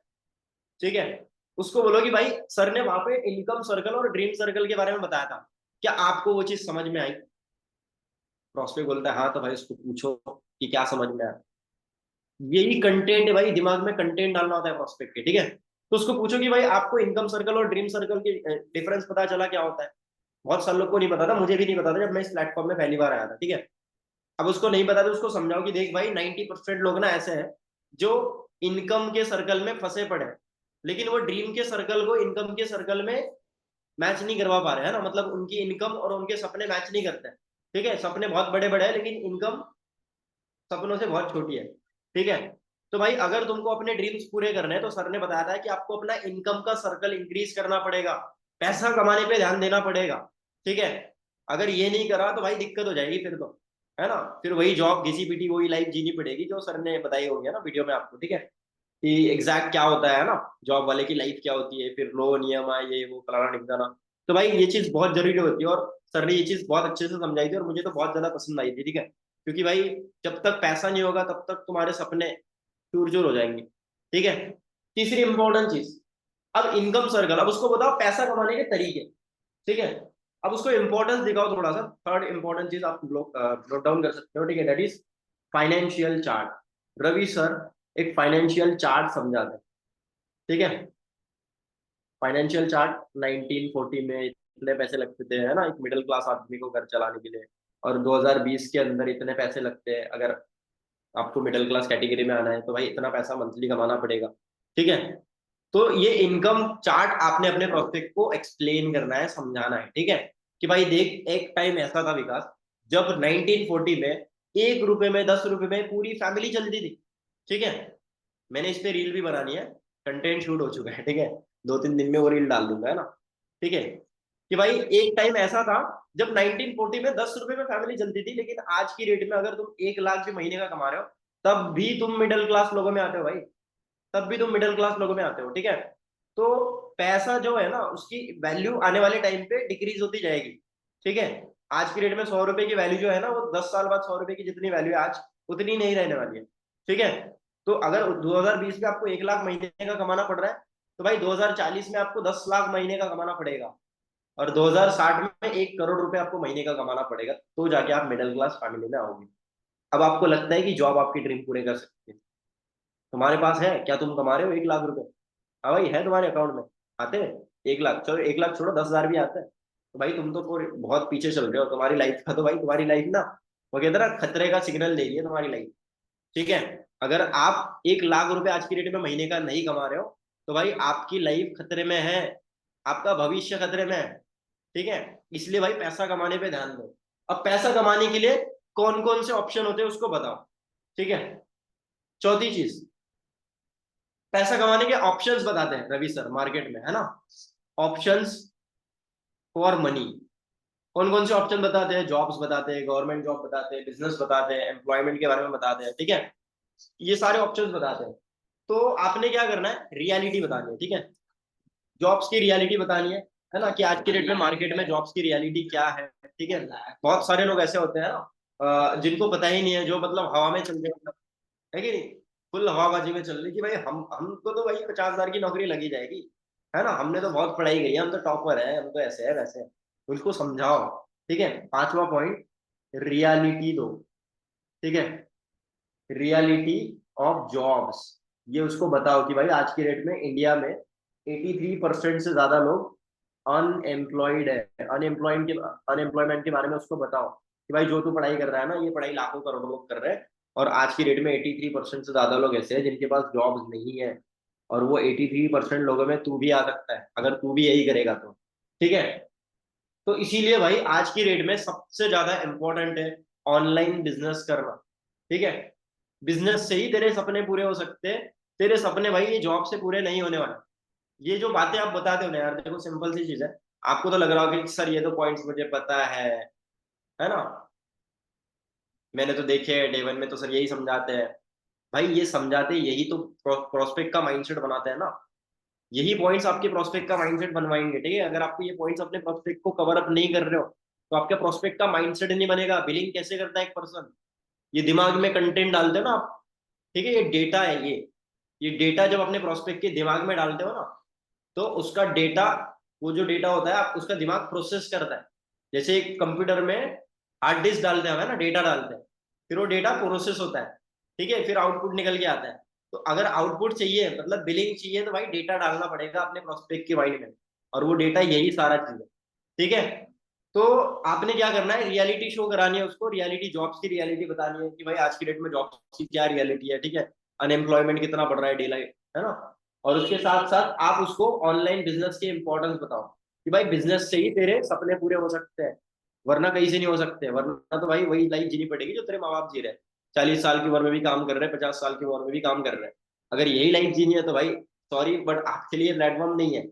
ठीक है, उसको बोलो कि भाई सर ने वहां पे इनकम सर्कल और ड्रीम सर्कल के बारे में बताया था, क्या आपको वो चीज समझ में आई? प्रोस्पेक्ट बोलता है हाँ, तो भाई उसको पूछो कि क्या समझ में आया। यही कंटेंट है भाई, दिमाग में कंटेंट डालना होता है प्रोस्पेक्ट के, ठीक है। तो उसको पूछो कि भाई आपको इनकम सर्कल और ड्रीम सर्कल की डिफरेंस पता चला क्या होता है? बहुत सारे लोग को नहीं पता था, मुझे भी नहीं पता था जब मैं इस प्लेटफॉर्म में पहली बार आया था, ठीक है। अब उसको नहीं पता तो उसको समझाओ कि देख भाई 90% लोग ना ऐसे हैं जो इनकम के सर्कल में फंसे पड़े हैं, लेकिन वो ड्रीम के सर्कल को इनकम के सर्कल में मैच नहीं करवा पा रहे हैं ना, मतलब उनकी इनकम और उनके सपने मैच नहीं करते हैं, ठीक है। सपने बहुत बड़े बड़े हैं लेकिन इनकम सपनों से बहुत छोटी है, ठीक है। तो भाई अगर तुमको अपने ड्रीम्स पूरे करने हैं तो सर ने बताया था कि आपको अपना इनकम का सर्कल इंक्रीज करना पड़ेगा, पैसा कमाने पे ध्यान देना पड़ेगा, ठीक है। अगर ये नहीं करा तो भाई दिक्कत हो जाएगी फिर तो, है ना। फिर वही जॉब घिसी पिटी वही लाइफ जीनी पड़ेगी जो सर ने बताई होगी ना वीडियो में आपको, ठीक है। कि एग्जैक्ट क्या होता है ना, जॉब वाले की लाइफ क्या होती है, फिर लोन ईएमआई ये वो फलाना ढिमकाना। तो भाई ये चीज बहुत जरूरी होती है, और सर ने ये चीज बहुत अच्छे से समझाई थी, और मुझे तो बहुत ज्यादा पसंद आई थी, ठीक है। क्योंकि भाई जब तक पैसा नहीं होगा तब तक तुम्हारे सपने चूर चूर हो जाएंगे, ठीक है। तीसरी इंपॉर्टेंट चीज, अब इनकम सर्कल, अब उसको बताओ पैसा कमाने के तरीके, ठीक है। अब उसको इंपॉर्टेंस दिखाओ थोड़ा सा। थर्ड इंपॉर्टेंट चीज आप लोग नोट डाउन कर सकते हो, ठीक है, that is financial chart. Ravi sir एक फाइनेंशियल चार्ट समझाते हैं, ठीक है। फाइनेंशियल चार्ट 1940 में इतने पैसे लगते थे, है ना, एक मिडिल क्लास आदमी को घर चलाने के लिए, और 2020 के अंदर इतने पैसे लगते हैं, अगर आपको मिडिल क्लास कैटेगरी में आना है तो भाई इतना पैसा मंथली कमाना पड़ेगा, ठीक है। तो ये इनकम चार्ट आपने अपने प्रोस्पेक्ट को एक्सप्लेन करना है, समझाना है, ठीक है। कि भाई देख, एक टाइम ऐसा था विकास, जब 1940 में 1 रुपए में 10 रुपए में पूरी फैमिली चलती थी, ठीक है। मैंने इस पे रील भी बनानी है, कंटेंट शूट हो चुका है, ठीक है। 2-3 दिन में वो रील डाल दूंगा, है ना, ठीक है। कि भाई एक टाइम ऐसा था जब 1940 में 10 रुपए में फैमिली चलती थी, लेकिन आज की रेट में अगर तुम 1 लाख भी महीने का कमा रहे हो, तब भी तुम मिडिल क्लास लोगों में आते हो भाई, तब भी तुम मिडिल क्लास लोगों में आते हो, ठीक है। तो पैसा जो है ना, उसकी वैल्यू आने वाले टाइम पे डिक्रीज होती जाएगी, ठीक है। आज की डेट में 100 रुपए की वैल्यू जो है ना, वो 10 साल बाद 100 रुपए की जितनी वैल्यू है आज, उतनी नहीं रहने वाली है, ठीक है। तो अगर 2020 में आपको 1 लाख महीने का कमाना पड़ रहा है, तो भाई 2040 में आपको 10 लाख महीने का कमाना पड़ेगा, और 2060 में 1 करोड़ रुपए आपको महीने का कमाना पड़ेगा, तो जाके आप मिडिल क्लास फैमिली में आओगे। अब आपको लगता है कि जॉब आपकी ड्रीम पूरे कर सकती है, तुम्हारे पास है क्या, तुम कमा रहे हो 1 लाख रुपए? हाँ भाई, है तुम्हारे अकाउंट में, आते हैं 1 लाख, चलो 1 लाख छोड़ो, 10,000 भी आते हैं, तो भाई तुम तो बहुत पीछे चल रहे हो तुम्हारी लाइफ का। तो भाई तुम्हारी लाइफ ना, वो कहते हैं ना, खतरे का सिग्नल दे रही है तुम्हारी लाइफ, ठीक है। अगर आप 1 लाख रुपए आज की डेट में महीने का नहीं कमा रहे हो, तो भाई आपकी लाइफ खतरे में है, आपका भविष्य खतरे में है, ठीक है। इसलिए भाई पैसा कमाने पे ध्यान दो। अब पैसा कमाने के लिए कौन कौन से ऑप्शन होते हैं उसको बताओ, ठीक है। चौथी चीज, पैसा कमाने के ऑप्शंस बताते हैं रवि सर मार्केट में, है ना। ऑप्शंस फॉर मनी, कौन कौन से ऑप्शन बताते हैं, जॉब्स बताते हैं, गवर्नमेंट जॉब बताते हैं, बिजनेस बताते हैं, एम्प्लॉयमेंट के बारे में बताते हैं, ठीक है। ये सारे ऑप्शंस बताते हैं। तो आपने क्या करना है, रियलिटी बतानी है, ठीक है। जॉब्स की रियलिटी बतानी है ना, कि आज की डेट में मार्केट में जॉब्स की रियलिटी क्या है, ठीक है। बहुत सारे लोग ऐसे होते हैं ना, जिनको पता ही नहीं है, जो मतलब हवा में चल रहे हैं, है कि नहीं, फुल हवाबाजी में चल रही कि भाई हम हमको तो भाई 50,000 की नौकरी लगी जाएगी, है ना, हमने तो बहुत पढ़ाई करी है, हम तो टॉपर है, हम तो ऐसे है वैसे है। उनको समझाओ, ठीक है। पांचवा पॉइंट, रियलिटी दो, ठीक है। रियलिटी ऑफ जॉब्स, ये उसको बताओ कि भाई आज की डेट में इंडिया में 83% से ज्यादा लोग अनएम्प्लॉयड है। अनएम्प्लॉयमेंट के बारे में उसको बताओ कि भाई जो तू पढ़ाई कर रहा है ना, ये पढ़ाई लाखों करोड़ों लोग कर रहे हैं, और आज की डेट में 83% से ज्यादा लोग ऐसे हैं जिनके पास जॉब्स नहीं है, और वो 83% लोगों में तू भी आ सकता है अगर तू भी यही करेगा तो, ठीक है। तो इसीलिए भाई आज की डेट में सबसे ज्यादा इंपॉर्टेंट है ऑनलाइन बिजनेस करना, ठीक है। बिजनेस से ही तेरे सपने पूरे हो सकते हैं, तेरे सपने भाई ये जॉब से पूरे नहीं होने वाले। ये जो बातें आप बताते हो ना यार, देखो सिंपल सी चीज है, आपको तो लग रहा होगा कि सर ये तो पॉइंट्स मुझे पता है ना, मैंने तो देखे हैं डे वन में, तो सर यही समझाते हैं। भाई ये समझाते यही तो प्रोस्पेक्ट का माइंडसेट बनाते हैं ना, यही पॉइंट्स आपके प्रोस्पेक्ट का माइंडसेट बनवाएंगे, ठीक है। अगर आपको ये पॉइंट्स अपने प्रोस्पेक्ट को कवर अप नहीं कर रहे हो, तो आपके प्रोस्पेक्ट का माइंडसेट नहीं बनेगा। बिलिंग कैसे करता है एक पर्सन, ये दिमाग में कंटेंट डालते हो ना आप, ठीक है, ये डेटा है, ये डेटा जब अपने प्रोस्पेक्ट के दिमाग में डालते हो ना, तो उसका डेटा, वो जो डेटा होता है आप उसका दिमाग प्रोसेस करता है। जैसे एक कंप्यूटर में हार्ड डिस्क डालते हैं ना, डेटा डालते हैं, फिर वो डेटा प्रोसेस होता है, ठीक है, फिर आउटपुट निकल के आता है। तो अगर आउटपुट चाहिए, मतलब बिलिंग चाहिए, तो भाई डेटा डालना पड़ेगा अपने प्रोस्पेक्ट के माइंड में, और वो डेटा यही सारा चीज है, ठीक है। तो आपने क्या करना है, रियलिटी शो करानी है उसको, रियलिटी जॉब्स की रियलिटी बतानी है कि भाई आज की डेट में जॉब्स की क्या रियलिटी है, ठीक है। अनएम्प्लॉयमेंट कितना बढ़ रहा है डे लाइफ, है ना। और उसके साथ साथ आप उसको ऑनलाइन बिजनेस की इंपॉर्टेंस बताओ कि भाई बिजनेस से ही तेरे सपने पूरे हो सकते हैं, वरना कहीं से नहीं हो सकते, वरना तो भाई वही लाइफ जीनी पड़ेगी जो तेरे माँ बाप जी रहे हैं, 40 साल की उम्र में भी काम कर रहे हैं, 50 साल की उम्र में भी काम कर रहे हैं। अगर यही लाइफ जीनी है तो भाई सॉरी बट आपके लिए प्लेटफॉर्म नहीं है,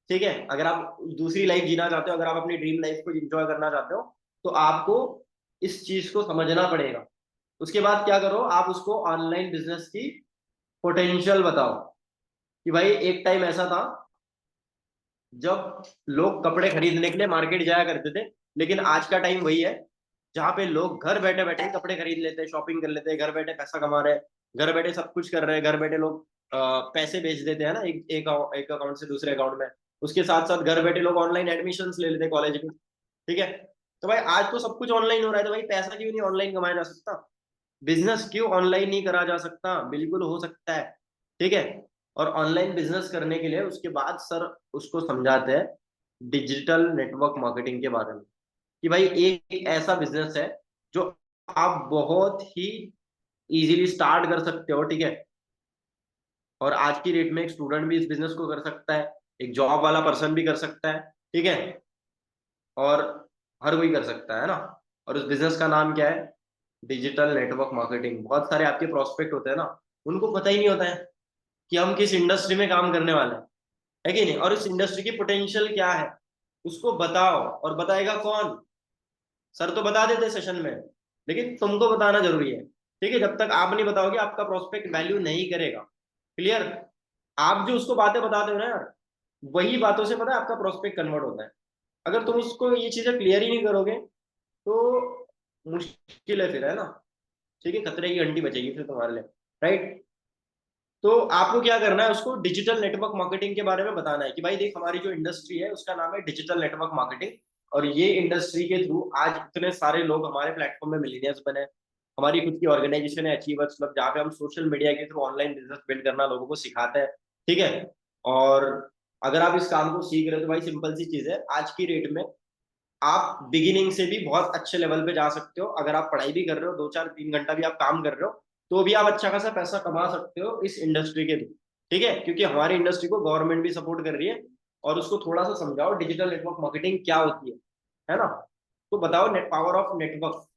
ठीक है। अगर आप दूसरी लाइफ जीना चाहते हो, अगर आप अपनी ड्रीम लाइफ को एंजॉय करना चाहते हो, तो आपको इस चीज को समझना पड़ेगा। उसके बाद क्या करो, आप उसको ऑनलाइन बिजनेस की पोटेंशियल बताओ कि भाई एक टाइम ऐसा था जब लोग कपड़े खरीदने के लिए मार्केट जाया करते थे, लेकिन आज का टाइम वही है जहाँ पे लोग घर बैठे बैठे कपड़े खरीद लेते हैं, शॉपिंग कर लेते हैं, घर बैठे पैसा कमा रहे हैं, घर बैठे सब कुछ कर रहे हैं, घर बैठे लोग पैसे भेज देते हैं ना, एक अकाउंट से दूसरे अकाउंट में। उसके साथ साथ घर बैठे लोग ऑनलाइन एडमिशन ले लेते हैं कॉलेज में। ठीक है। तो भाई आज तो सब कुछ ऑनलाइन हो रहा है, तो भाई पैसा क्यों नहीं ऑनलाइन कमाया जा सकता? बिजनेस क्यों ऑनलाइन नहीं करा जा सकता? बिल्कुल हो सकता है। ठीक है। और ऑनलाइन बिजनेस करने के लिए उसके बाद सर उसको समझाते हैं डिजिटल नेटवर्क मार्केटिंग के बारे में, कि भाई एक ऐसा बिजनेस है जो आप बहुत ही इजीली स्टार्ट कर सकते हो। ठीक है। और आज की डेट में एक स्टूडेंट भी इस बिजनेस को कर सकता है, एक जॉब वाला पर्सन भी कर सकता है। ठीक है। और हर कोई कर सकता है ना। और उस बिजनेस का नाम क्या है? Digital network marketing. बहुत सारे आपके प्रोस्पेक्ट होते हैं ना, उनको पता ही नहीं होता है कि हम किस इंडस्ट्री में काम करने वाले हैं, है कि नहीं, और इस इंडस्ट्री की पोटेंशियल क्या है। उसको बताओ। और बताएगा कौन? सर तो बता देते सेशन में, लेकिन तुमको बताना जरूरी है। ठीक है। जब तक आप नहीं बताओगे आपका प्रोस्पेक्ट वैल्यू नहीं करेगा। क्लियर? आप जो उसको बातें बताते हो ना यार, वही बातों से पता है आपका प्रोस्पेक्ट कन्वर्ट होता है। अगर तुम उसको ये चीजें क्लियर ही नहीं करोगे तो मुश्किल है फिर, है ना। ठीक है। खतरे की घंटी बचेगी फिर तुम्हारे लिए। राइट। तो आपको क्या करना है, उसको डिजिटल नेटवर्क मार्केटिंग के बारे में बताना है कि भाई देख हमारी जो इंडस्ट्री है उसका नाम है डिजिटल नेटवर्क मार्केटिंग। और ये इंडस्ट्री के थ्रू आज इतने सारे लोग हमारे प्लेटफॉर्म में मिलीनियर्स बने। हमारी खुद की ऑर्गेनाइजेशन है अचीवर्स क्लब, जहाँ पे हम सोशल मीडिया के थ्रू ऑनलाइन बिजनेस बिल्ड करना लोगों को सिखाते हैं। ठीक है। और अगर आप इस काम को सीख रहे हो तो भाई सिंपल सी चीज है, आज की डेट में आप बिगिनिंग से भी बहुत अच्छे लेवल पे जा सकते हो। अगर आप पढ़ाई भी कर रहे हो, 2 4 3 घंटा भी आप काम कर रहे हो, तो भी आप अच्छा खासा पैसा कमा सकते हो इस इंडस्ट्री के थ्रू। ठीक है। क्योंकि हमारी इंडस्ट्री को गवर्नमेंट भी सपोर्ट कर रही है। और उसको थोड़ा सा समझाओ डिजिटल नेटवर्क मार्केटिंग क्या होती है ना। तो बताओ net power of network,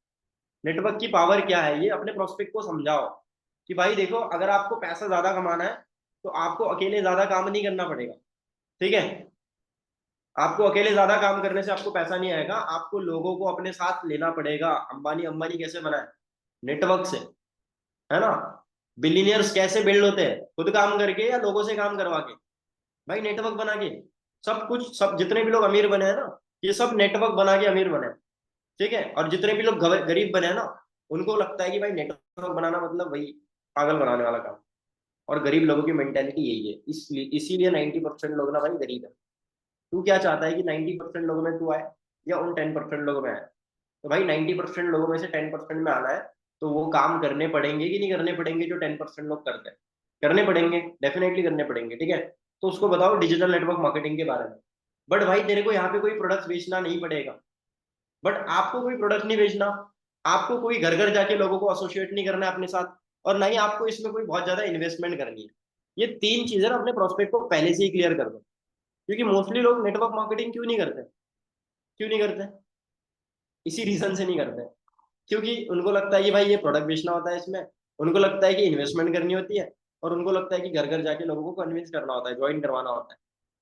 network की पावर क्या है, ये अपने प्रोस्पेक्ट को समझाओ कि भाई देखो अगर आपको पैसा ज्यादा कमाना है तो आपको अकेले ज्यादा काम नहीं करना पड़ेगा। ठीक है। आपको अकेले ज्यादा काम करने से आपको पैसा नहीं आएगा, आपको लोगों को अपने साथ लेना पड़ेगा। अंबानी अंबानी कैसे बना है? नेटवर्क से, है ना। बिलीनियर्स कैसे बिल्ड होते हैं? खुद काम करके या लोगों से काम करवा के? भाई नेटवर्क बना के। सब कुछ, सब जितने भी लोग अमीर बने हैं ना, ये सब नेटवर्क बना के अमीर बने हैं। ठीक है। और जितने भी लोग गरीब बने हैं ना, उनको लगता है कि भाई नेटवर्क बनाना मतलब वही पागल बनाने वाला काम। और गरीब लोगों की मेंटेलिटी यही है, इसलिए इसीलिए 90% लोग ना भाई गरीब है। तू क्या चाहता है कि 90% लोगों में तू आए या उन 10% लोगों में आए? तो भाई 90% लोगों में से 10% में आना है, तो वो काम करने पड़ेंगे कि नहीं करने पड़ेंगे जो 10% लोग करते हैं? करने पड़ेंगे, डेफिनेटली करने पड़ेंगे। ठीक है। तो उसको बताओ डिजिटल नेटवर्क मार्केटिंग के बारे में। बट भाई तेरे को यहाँ पे कोई प्रोडक्ट बेचना नहीं पड़ेगा। बट आपको कोई प्रोडक्ट नहीं बेचना, आपको कोई घर घर जाके लोगों को एसोसिएट नहीं करना है अपने साथ, और ना ही आपको इसमें कोई बहुत ज्यादा इन्वेस्टमेंट करनी है। ये 3 चीजें ना अपने प्रोस्पेक्ट को पहले से ही क्लियर कर दो। क्योंकि मोस्टली लोग नेटवर्क मार्केटिंग क्यों नहीं करते? क्यों नहीं करते? इसी रीजन से नहीं करते, क्योंकि उनको लगता है कि भाई ये प्रोडक्ट बेचना होता है इसमें, उनको लगता है कि इन्वेस्टमेंट करनी होती है, और उनको लगता है कि घर घर जाके लोगों को कन्विंस करना होता है, ज्वाइन करवाना होता है।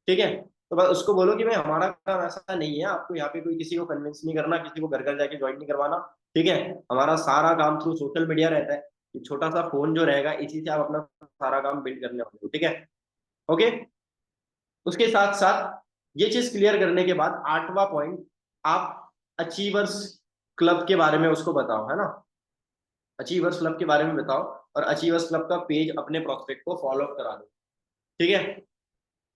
ठीक है। तो बस उसको बोलो कि भाई हमारा काम ऐसा नहीं है, आपको यहाँ पे कोई किसी को कन्विंस नहीं करना, किसी को घर घर जाके ज्वाइन नहीं करवाना। ठीक है। हमारा सारा काम थ्रू सोशल मीडिया रहता है। ये छोटा सा फोन जो रहेगा इसी से आप अपना सारा काम बिल्ड करने वाले हो। ठीक है। ओके। उसके साथ साथ ये चीज क्लियर करने के बाद 8वां पॉइंट, आप अचीवर्स क्लब के बारे में उसको बताओ, है ना। अचीवर्स क्लब के बारे में बताओ, और अचीवर्स क्लब का पेज अपने प्रोस्पेक्ट को फॉलो अप करा दो। ठीक है।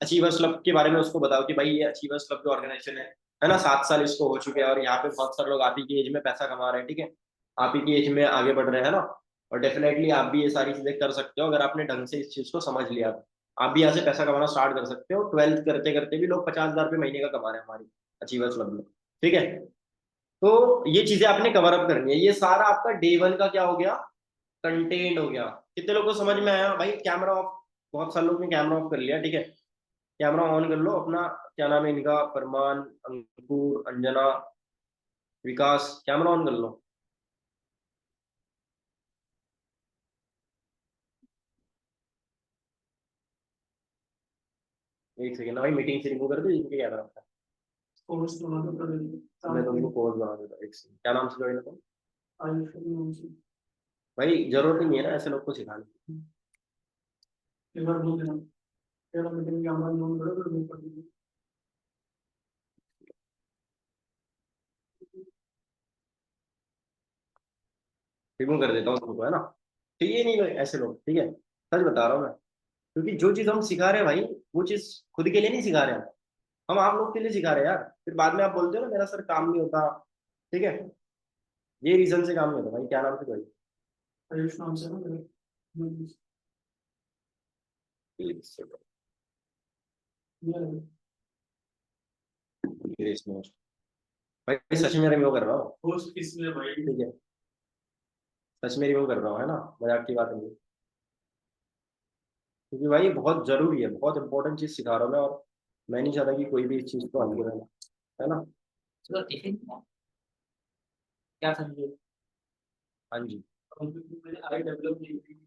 अचीवर्स क्लब के बारे में उसको बताओ कि भाई ये अचीवर्स क्लब की ऑर्गेनाइजेशन है ना, 7 साल इसको हो चुके हैं, और यहाँ पे बहुत सारे लोग आप ही की एज में पैसा कमा रहे हैं। ठीक है। आप ही की एज में आगे बढ़ रहे हैं ना। और डेफिनेटली आप भी ये सारी चीजें कर सकते हो अगर आपने ढंग से इस चीज को समझ लिया तो। आप भी यहाँ से पैसा कमाना स्टार्ट कर सकते हो। 12th करते करते भी लोग 50,000 रुपये महीने का कमा रहे हैं हमारी अचीवर्स क्लब में। ठीक है। तो ये चीजें आपने कवर अप करनी है। ये सारा आपका डे 1 का क्या हो गया? कंटेंट हो गया। कितने लोगों को समझ में आया भाई? कैमरा ऑफ, बहुत सारे लोग ने कैमरा ऑफ कर लिया। ठीक है। कैमरा ऑन कर लो अपना। क्या नाम है इनका? फरमान, अंकुर, अंजना, विकास, कैमरा ऑन कर लो। एक सेकेंड भाई, मीटिंग से रिमूव कर दो इनके कैमरा का। मैं तुमको पोज बना देता हूँ, एक सेकेंड। क्या नाम से ज्वाइन हो तुम? भाई जरूरत ही नहीं है ना ऐसे लोग को सिखाने की। एक बार बोल देना, तेरा मीटिंग का हमारा नोट करो तो नोट कर दीजिए। रिमूव कर देता हूँ तुमको, है ना। तो ये नहीं ऐसे लोग, ठीक है, सच बता रहा हूँ मैं। क्योंकि जो चीज हम सिखा रहे हैं भाई, वो चीज खुद के लिए नहीं सिखा रहे हैं हम आप लोग के लिए सिखा रहे हैं यार। फिर बाद में आप बोलते हो ना मेरा सर काम नहीं होता, ठीक है, ये रीजन से काम नहीं होता भाई। क्या नाम से भाई? आयुष नाम से ना मेरे। भाई सच में रिमूव कर रहा हूँ, पोस्ट किसने भाई? ठीक है, सच में रिमूव कर रहा हूँ, है ना, मजाक की बात नहीं है। क्योंकि भाई बहुत जरूरी है, बहुत इंपॉर्टेंट चीज सिखा रहा हूँ मैं, और मैं नहीं चाहता कि कोई भी इस चीज को आगे रहना, है ना। चलो टिफिन क्या समझे? हाँ जी। मैंने आई डेवलप की।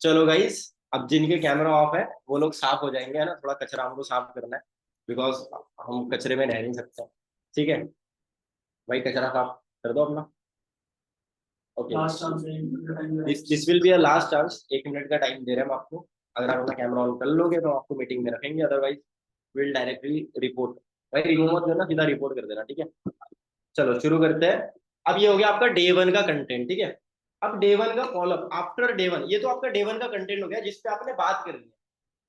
चलो गाइस, अब जिनके कैमरा ऑफ है वो लोग साफ हो जाएंगे, है ना। थोड़ा कचरा हमको साफ करना है, बिकॉज हम कचरे में रह नहीं सकते, ठीक है। भाई कचरा साफ कर दो अपना। ओके, लास्ट चांस है। This will be a last chance. 1 minute का टाइम दे रहे हैं हम आपको। अगर आप अपना कैमरा ऑन कर लोगे तो आपको मीटिंग में रखेंगे, अदरवाइज विल डायरेक्टली रिपोर्ट। भाई रिमूव मत करना, सीधा रिपोर्ट कर देना, ठीक है। चलो शुरू करते हैं। अब ये हो गया आपका डे 1 का कंटेंट, ठीक है। अब डे 1 का फॉलोअप आफ्टर डे 1, ये तो आपका डे 1 का कंटेंट हो गया जिसपे आपने बात करनी है,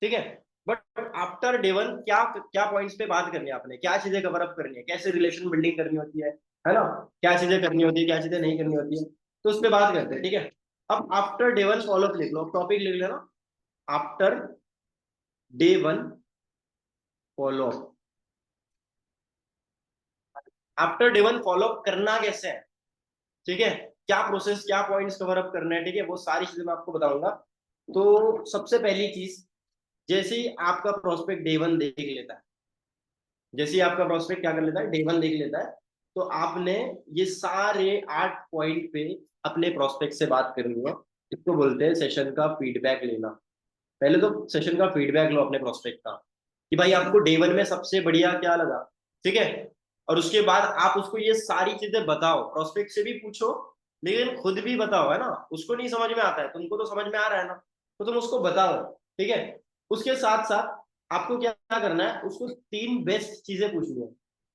ठीक है। बट आफ्टर डे 1 क्या क्या पॉइंट्स पे बात करनी है आपने, क्या चीजें कवर अप करनी है, कैसे रिलेशन बिल्डिंग करनी होती है ना, क्या चीजें करनी होती है, क्या चीजें नहीं करनी होती है, तो उस पर बात करते हैं, ठीक है। अब आफ्टर डे 1 फॉलोअप लिख लो, टॉपिक लिख लेना, after day 1 follow up. After day 1 follow up करना कैसे है, ठीक है, क्या प्रोसेस, क्या पॉइंट्स कवर अप करना है, ठीक है, वो सारी चीजें मैं आपको बताऊंगा। तो सबसे पहली चीज, जैसे ही आपका प्रोस्पेक्ट डे 1 देख लेता है, जैसे ही आपका प्रोस्पेक्ट क्या कर लेता है, डे 1 देख लेता है, तो आपने ये सारे 8 पॉइंट पे अपने प्रोस्पेक्ट से बात करनी है। इसको बोलते हैं सेशन का फीडबैक लेना। पहले तो सेशन का फीडबैक लो अपने प्रोस्पेक्ट का, कि भाई आपको डे 1 में सबसे बढ़िया क्या लगा, ठीक है। और उसके बाद आप उसको ये सारी चीजें बताओ, प्रोस्पेक्ट से भी पूछो, लेकिन खुद भी बताओ, है ना। उसको नहीं समझ में आता है, तुमको तो समझ में आ रहा है ना, तो तुम उसको बताओ, ठीक है। उसके साथ साथ आपको क्या करना है, उसको 3 बेस्ट चीजें पूछनी है,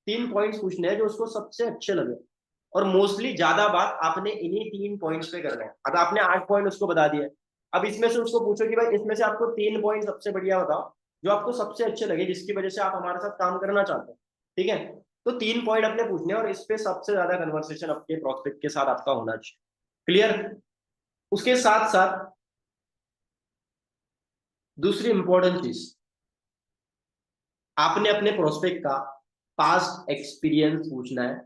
3 पॉइंट्स पूछने हैं जो उसको सबसे अच्छे लगे। और मोस्टली ज्यादा बात आपने इन्हीं 3 पॉइंट्स पे करना है। अब आपने 8 पॉइंट उसको बता दिए, अब इसमें से उसको पूछो कि भाई इसमें से आपको 3 पॉइंट सबसे बढ़िया बताओ, जो आपको सबसे अच्छे लगे, जिसकी वजह से आप हमारे साथ काम करना चाहते हैं, ठीक है। तो 3 पॉइंट अपने पूछने हैं, और इस पे सबसे ज्यादा कन्वर्सेशन आपके प्रोस्पेक्ट के साथ आपका होना चाहिए। क्लियर। उसके साथ साथ दूसरी इंपॉर्टेंट चीज, आपने अपने प्रोस्पेक्ट का पास्ट एक्सपीरियंस पूछना है,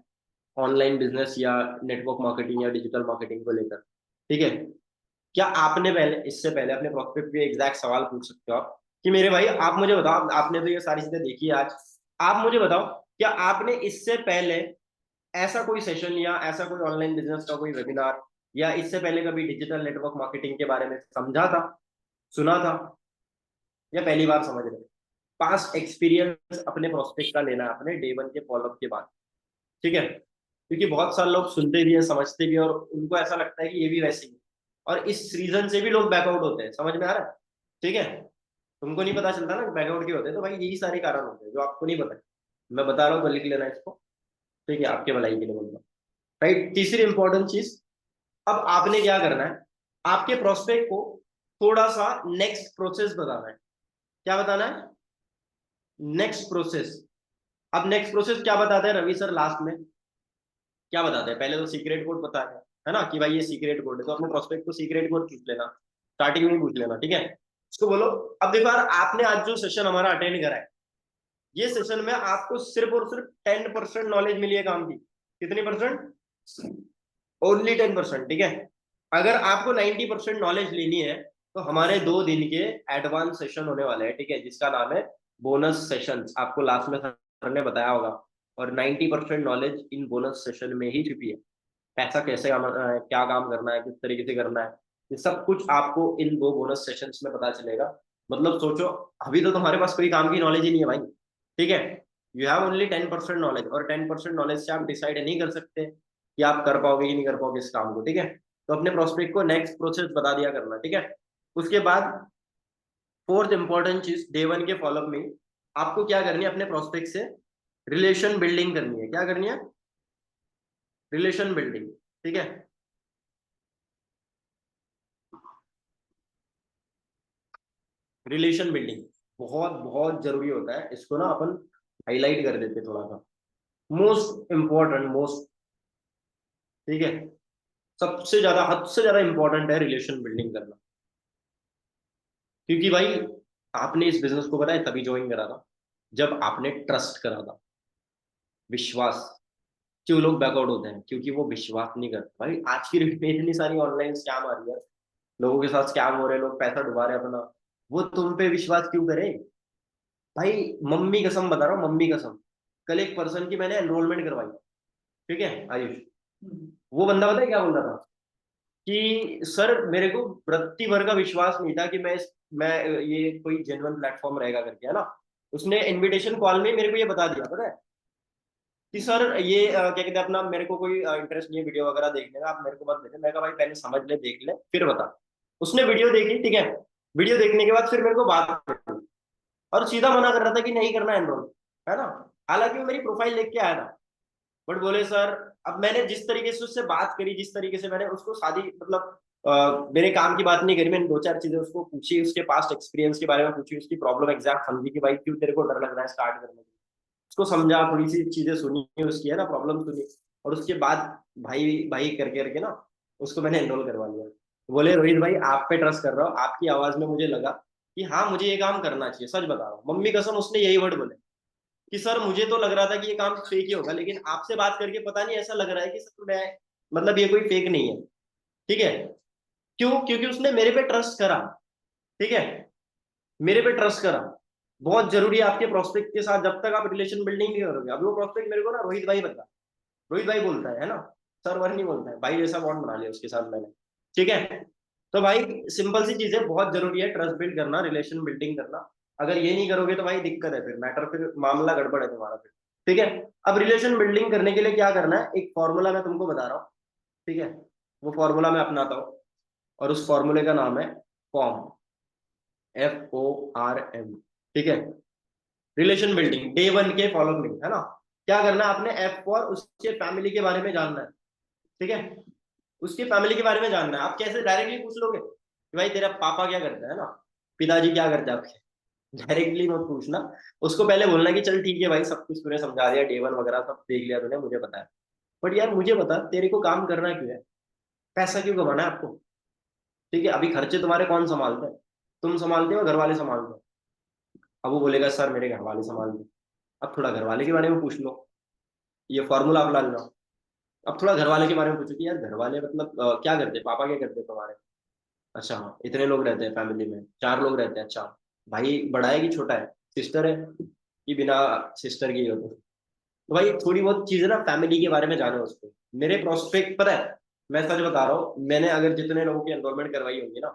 ऑनलाइन बिजनेस या नेटवर्क मार्केटिंग या डिजिटल मार्केटिंग को लेकर, ठीक है। क्या आपने पहले, इससे पहले अपने प्रोस्पेक्ट पे एग्जैक्ट सवाल पूछ सकते हो आप, कि मेरे भाई आप मुझे बताओ, आपने तो ये सारी चीजें देखी है आज, आप मुझे बताओ, क्या आपने इससे पहले ऐसा कोई सेशन या ऐसा कोई ऑनलाइन बिजनेस का कोई वेबिनार, या इससे पहले कभी डिजिटल नेटवर्क मार्केटिंग के बारे में समझा था, सुना था, या पहली बार समझ रहे? पास्ट एक्सपीरियंस अपने प्रोस्पेक्ट का लेना है अपने डे 1 के फॉलोअप के बाद, ठीक है। क्योंकि बहुत सारे लोग सुनते भी है, समझते भी है, और उनको ऐसा लगता है कि ये भी वैसे ही, और इस रीजन से भी लोग बैकआउट होते हैं, समझ में आ रहा है, ठीक है। तुमको नहीं पता चलता ना बैकआउट क्यों होते हैं, तो भाई यही सारे कारण होते हैं जो आपको नहीं पता। मैं बता रहा हूँ तो लिख लेना इसको, ठीक है, आपके भलाई के लिए बोल रहा हूँ। राइट, तीसरी इंपॉर्टेंट चीज, अब आपने क्या करना है, आपके प्रोस्पेक्ट को थोड़ा सा नेक्स्ट प्रोसेस बताना है। क्या बताना है? Next process. अब नेक्स्ट प्रोसेस क्या बताते हैं रवि सर लास्ट में, क्या बताते हैं? पहले तो सीक्रेट कोड बताते हैं, है ना, कि भाई ये सीक्रेट कोड है, तो अपने प्रोस्पेक्ट को सीक्रेट कोड पूछ लेना, स्टार्टिंग में ही पूछ लेना, ठीक है। उसको बोलो, अब देखो यार, आपने आज जो सेशन हमारा अटेंड करा है, ये सेशन में आपको सिर्फ और सिर्फ 10% नॉलेज मिली है काम की। कितनी परसेंट? ओनली 10%, ठीक है। अगर आपको 90% नॉलेज लेनी है, तो हमारे 2 दिन के एडवांस सेशन होने वाले हैं, ठीक है, जिसका नाम है बोनस सेशन। आपको लास्ट में सर ने बताया होगा, और 90% नॉलेज इन बोनस सेशन में ही छुपी है। पैसा कैसे कमाना है, क्या काम करना है, किस तरीके से करना है, ये सब कुछ आपको इन 2 बोनस सेशंस में पता चलेगा। मतलब सोचो, अभी तो तुम्हारे पास कोई काम की नॉलेज ही नहीं है भाई, ठीक है। यू हैव ओनली 10% नॉलेज, और 10% नॉलेज से आप डिसाइड नहीं कर सकते कि आप कर पाओगे कि नहीं कर पाओगे इस काम को, ठीक है। तो अपने प्रोस्पेक्ट को नेक्स्ट प्रोसेस बता दिया करना, ठीक है। उसके बाद फोर्थ इंपॉर्टेंट चीज डे वन के फॉलोअप में आपको क्या करनी है, अपने प्रोस्पेक्ट से रिलेशन बिल्डिंग करनी है। क्या करनी है? रिलेशन बिल्डिंग, ठीक है। रिलेशन बिल्डिंग बहुत बहुत जरूरी होता है, इसको ना अपन हाईलाइट कर देते थोड़ा सा। मोस्ट इंपॉर्टेंट, मोस्ट, ठीक है, सबसे ज्यादा, हद से ज्यादा इंपॉर्टेंट है रिलेशन बिल्डिंग करना। क्योंकि भाई आपने इस बिजनेस को, पता है, तभी ज्वाइन करा था जब आपने ट्रस्ट करा था, विश्वास। क्यों लोग बैकआउट होते हैं? क्योंकि वो विश्वास नहीं करते। भाई आज की डेट में इतनी सारी ऑनलाइन स्कैम आ रही है, लोगों के साथ स्कैम हो रहे हैं, लोग पैसा डुबा रहे हैं अपना। वो तुम पे विश्वास क्यों करे? भाई मम्मी कसम बता रहा हूँ, मम्मी कसम। कल एक पर्सन की मैंने एनरोलमेंट करवाई, ठीक है आयुष। वो बंदा पता है क्या बोल रहा था कि सर मेरे को रत्ती भर का विश्वास नहीं था कि मैं ये कोई जेन्युइन प्लेटफॉर्म रहेगा करके, है ना। उसने इनविटेशन कॉल में मेरे को ये बता दिया, पता है, कि सर ये क्या कहते हैं अपना, मेरे को कोई इंटरेस्ट नहीं है वीडियो वगैरह देखने का, आप मेरे को मत भेजें। मैं कहा भाई पहले समझ ले, देख ले, फिर बता। उसने वीडियो देखी, ठीक है। वीडियो देखने के बाद फिर मेरे को बात करी और सीधा मना कर रहा था कि नहीं करना एनरोल, है ना। हालांकि वो मेरी प्रोफाइल देख के आया था, बट बोले सर, अब मैंने जिस तरीके से उससे बात करी, जिस तरीके से मैंने उसको सादी मतलब मेरे काम की बात नहीं करी, मैंने दो चार चीजें उसको पूछी, उसके पास्ट एक्सपीरियंस के बारे में पूछी, उसकी प्रॉब्लम एग्जैक्ट समझी कि भाई क्यों तेरे को डर लग रहा है स्टार्ट करने के लिए। उसको समझा, थोड़ी सी चीजें सुनी उसकी, है ना, प्रॉब्लम सुनी। और उसके बाद भाई भाई करके करके ना उसको मैंने एनरोल करवा लिया। बोले रोहित भाई आप पे ट्रस्ट कर रहा हूँ, आपकी आवाज में मुझे लगा कि हाँ मुझे ये काम करना चाहिए। सच बता रहा हूँ, मम्मी कसम, उसने यही वर्ड बोले कि सर मुझे तो लग रहा था कि ये काम फेक ही होगा, लेकिन आपसे बात करके पता नहीं ऐसा लग रहा है कि सर मैं, मतलब ये कोई फेक नहीं है, ठीक है। क्यों? क्योंकि उसने मेरे पे ट्रस्ट करा, ठीक है, मेरे पे ट्रस्ट करा। बहुत जरूरी है आपके प्रोस्पेक्ट के साथ, जब तक आप रिलेशन बिल्डिंग नहीं करोगे। अभी वो प्रोस्पेक्ट मेरे को ना रोहित भाई बता, रोहित भाई बोलता है ना, सर वर नहीं बोलता है, भाई जैसा बॉन्ड बना लिया उसके साथ मैंने, ठीक है। तो भाई सिंपल सी चीज है, बहुत जरूरी है ट्रस्ट बिल्ड करना, रिलेशन बिल्डिंग करना। अगर ये नहीं करोगे तो भाई दिक्कत है, फिर मैटर, फिर मामला गड़बड़ है तुम्हारा फिर, ठीक है। अब रिलेशन बिल्डिंग करने के लिए क्या करना है, एक फॉर्मूला मैं तुमको बता रहा हूँ, ठीक है। वो फॉर्मूला मैं अपनाता हूँ और उस फॉर्मूले का नाम है फॉर्म, FORM, ठीक है। रिलेशन बिल्डिंग डे वन के फॉलो में, है ना। क्या करना है आपने, F फॉर उसके फैमिली के बारे में जानना है, ठीक है। उसकी फैमिली के बारे में जानना है। आप कैसे डायरेक्टली पूछ लोगे कि भाई तेरा पापा क्या करता है ना, पिताजी क्या करते हैं आपके, डायरेक्टली मत पूछना। उसको पहले बोलना कि चल ठीक है भाई, सब कुछ तूने समझा दिया, डे वन वगैरह सब देख लिया तूने, मुझे पता है, बट यार मुझे बता तेरे को काम करना क्यों है, पैसा क्यों कमाना है आपको, ठीक है। अभी खर्चे तुम्हारे कौन संभालते हैं? तुम संभालते हो, घर वाले संभालते हो? अब वो बोलेगा सर मेरे घर वाले संभालते हैं। अब थोड़ा घर वाले के बारे में पूछ लो, ये फॉर्मूला अपना लो। अब थोड़ा घर वाले के बारे में पूछो कि यार घर वाले मतलब क्या करते हैं, पापा क्या करते हैं तुम्हारे? अच्छा हाँ, इतने लोग रहते हैं फैमिली में, 4 लोग रहते हैं। अच्छा, भाई बड़ा है कि छोटा है, सिस्टर है कि बिना सिस्टर की हो? तो भाई थोड़ी बहुत चीजें ना फैमिली के बारे में जानो उसको। मेरे प्रोस्पेक्ट, पता है, मैं सच बता रहा हूँ, मैंने अगर जितने लोगों की एनरोलमेंट करवाई होगी ना,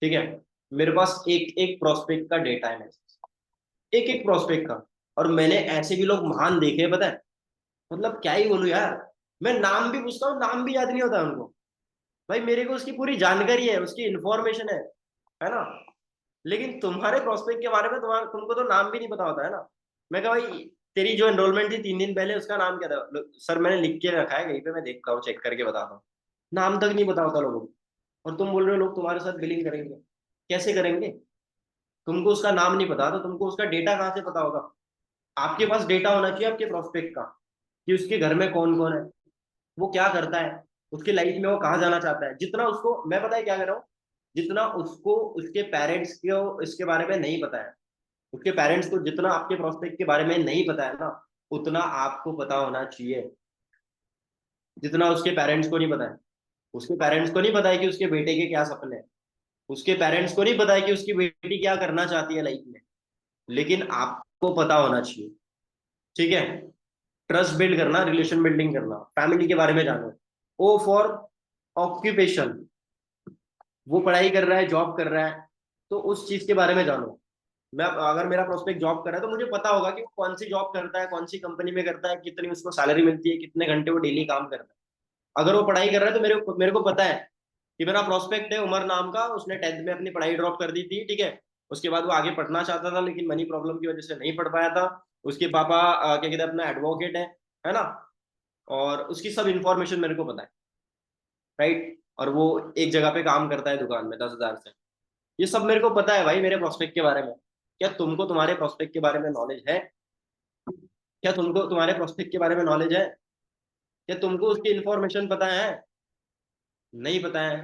ठीक है, मेरे पास एक एक प्रोस्पेक्ट का डेटा है, एक एक प्रोस्पेक्ट का। और मैंने ऐसे भी लोग महान देखे, पता है, मतलब क्या ही बोलूं यार। मैं नाम भी पूछता हूँ, नाम भी याद नहीं होता उनको। भाई मेरे को उसकी पूरी जानकारी है, उसकी इंफॉर्मेशन है ना। लेकिन तुम्हारे प्रोस्पेक्ट के बारे में तुमको तो नाम भी नहीं पता होता है ना। मैं कहा भाई तेरी जो एनरोलमेंट थी 3 दिन पहले, उसका नाम क्या था? सर मैंने लिख के रखा है कहीं पे, मैं देखता हूँ, चेक करके बताता हूँ। नाम तक नहीं पता होता लोगों को। और तुम बोल रहे हो लोग तुम्हारे साथ बिलिंग करेंगे, कैसे करेंगे? तुमको उसका नाम नहीं पता तो तुमको उसका डेटा कहाँ से पता होगा? आपके पास डेटा होना चाहिए आपके प्रोस्पेक्ट का, कि उसके घर में कौन कौन है, वो क्या करता है, उसके लाइफ में वो कहाँ जाना चाहता है। जितना उसको मैं, पता है क्या कर रहा हूँ, जितना उसको उसके पेरेंट्स को इसके बारे में नहीं पता है, उसके पेरेंट्स को जितना आपके प्रोस्पेक्ट के बारे में नहीं पता है ना, उतना आपको पता होना चाहिए। जितना उसके पेरेंट्स को नहीं पता है, उसके पेरेंट्स को नहीं पता है कि उसके बेटे के क्या सपने हैं, उसके पेरेंट्स को नहीं पता है कि उसकी बेटी क्या करना चाहती है लाइफ में, लेकिन आपको पता होना चाहिए, ठीक है। ट्रस्ट बिल्ड करना, रिलेशन बिल्डिंग करना, फैमिली के बारे में जानो। ओ फॉर ऑक्यूपेशन, वो पढ़ाई कर रहा है, जॉब कर रहा है, तो उस चीज के बारे में जानो। मैं अगर मेरा प्रोस्पेक्ट जॉब कर रहा है तो मुझे पता होगा कि वो कौन सी जॉब करता है, कौन सी कंपनी में करता है, कितनी उसको सैलरी मिलती है, कितने घंटे वो डेली काम करता है। अगर वो पढ़ाई कर रहा है तो मेरे को पता है कि मेरा प्रोस्पेक्ट है उमर नाम का, उसने 10th में अपनी पढ़ाई ड्रॉप कर दी थी, ठीक है। उसके बाद वो आगे पढ़ना चाहता था लेकिन मनी प्रॉब्लम की वजह से नहीं पढ़ पाया था। उसके पापा क्या कहते हैं अपना एडवोकेट है ना। और उसकी सब इंफॉर्मेशन मेरे को पता है, राइट। और वो एक जगह पे काम करता है दुकान में 10,000 से। ये सब मेरे को पता है भाई मेरे प्रोस्पेक्ट के बारे में। क्या तुमको तुम्हारे प्रोस्पेक्ट के बारे में नॉलेज है? क्या तुमको तुम्हारे प्रोस्पेक्ट के बारे में नॉलेज है? क्या तुमको उसकी इंफॉर्मेशन पता है? नहीं पता है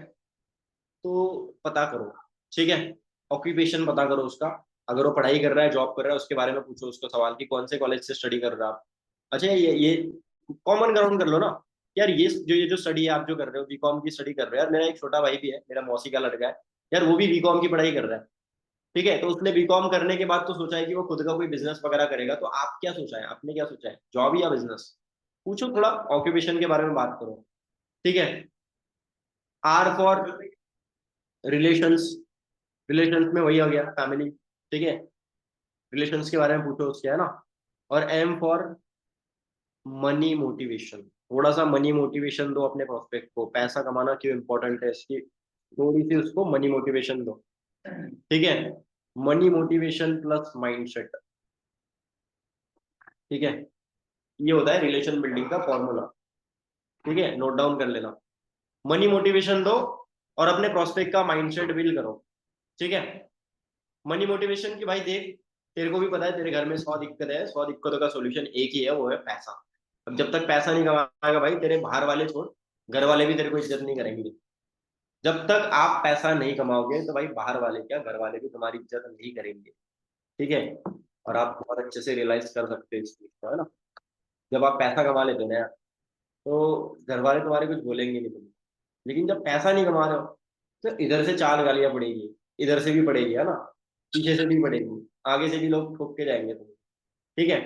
तो पता करो, ठीक है। ऑक्यूपेशन पता करो उसका। अगर वो पढ़ाई कर रहा है, जॉब कर रहा है, उसके बारे में पूछो उसको सवाल कि कौन से कॉलेज से स्टडी कर रहा है आप। अच्छा, ये कॉमन ग्राउंड कर लो ना। यार ये जो स्टडी है आप जो कर रहे हो, बीकॉम की स्टडी कर रहे हो। यार मेरा एक छोटा भाई भी है, मेरा मौसी का लड़का है। यार वो भी बीकॉम की पढ़ाई कर रहा है, ठीक है। तो उसने बीकॉम करने के बाद तो सोचा है कि वो खुद का कोई बिजनेस वगैरह करेगा। तो आप क्या सोचा है, आपने क्या सोचा है, जॉब या बिजनेस? पूछो, थोड़ा ऑक्यूपेशन के बारे में बात करो, ठीक है। आर फॉर रिलेशंस, रिलेशंस में वही हो गया फैमिली, ठीक है। रिलेशंस के बारे में पूछो उसके, है ना। और एम फॉर मनी मोटिवेशन, थोड़ा सा मनी मोटिवेशन दो अपने प्रोस्पेक्ट को। पैसा कमाना क्यों इंपॉर्टेंट है इसकी थोड़ी सी उसको मनी मोटिवेशन दो, ठीक है। मनी मोटिवेशन प्लस माइंडसेट, ठीक है। ये होता है रिलेशन बिल्डिंग का फॉर्मूला, ठीक है, नोट डाउन कर लेना। मनी मोटिवेशन दो और अपने प्रोस्पेक्ट का माइंडसेट बिल्ड करो, ठीक है। मनी मोटिवेशन की भाई देख, तेरे को भी पता है तेरे घर में 100 दिक्कत है, 100 दिक्कतों का सोल्यूशन एक ही है, वो है पैसा। अब जब तक पैसा नहीं कमाएगा भाई, तेरे बाहर वाले छोड़, घर वाले भी तेरे को इज्जत नहीं करेंगे। जब तक आप पैसा नहीं कमाओगे तो भाई बाहर वाले क्या, घर वाले भी तुम्हारी इज्जत नहीं करेंगे, ठीक है। और आप बहुत अच्छे से रियलाइज कर सकते हो इस चीज को, है ना। जब आप पैसा कमा लेते हो ना यार, तो घर वाले तुम्हारे कुछ बोलेंगे नहीं तुम्हें। लेकिन जब पैसा नहीं कमा रहे हो तो इधर से 4 गालियां पड़ेगी, इधर से भी पड़ेगी, है ना, पीछे से भी पड़ेगी, आगे से भी लोग ठोक के जाएंगे तुम्हें, ठीक है।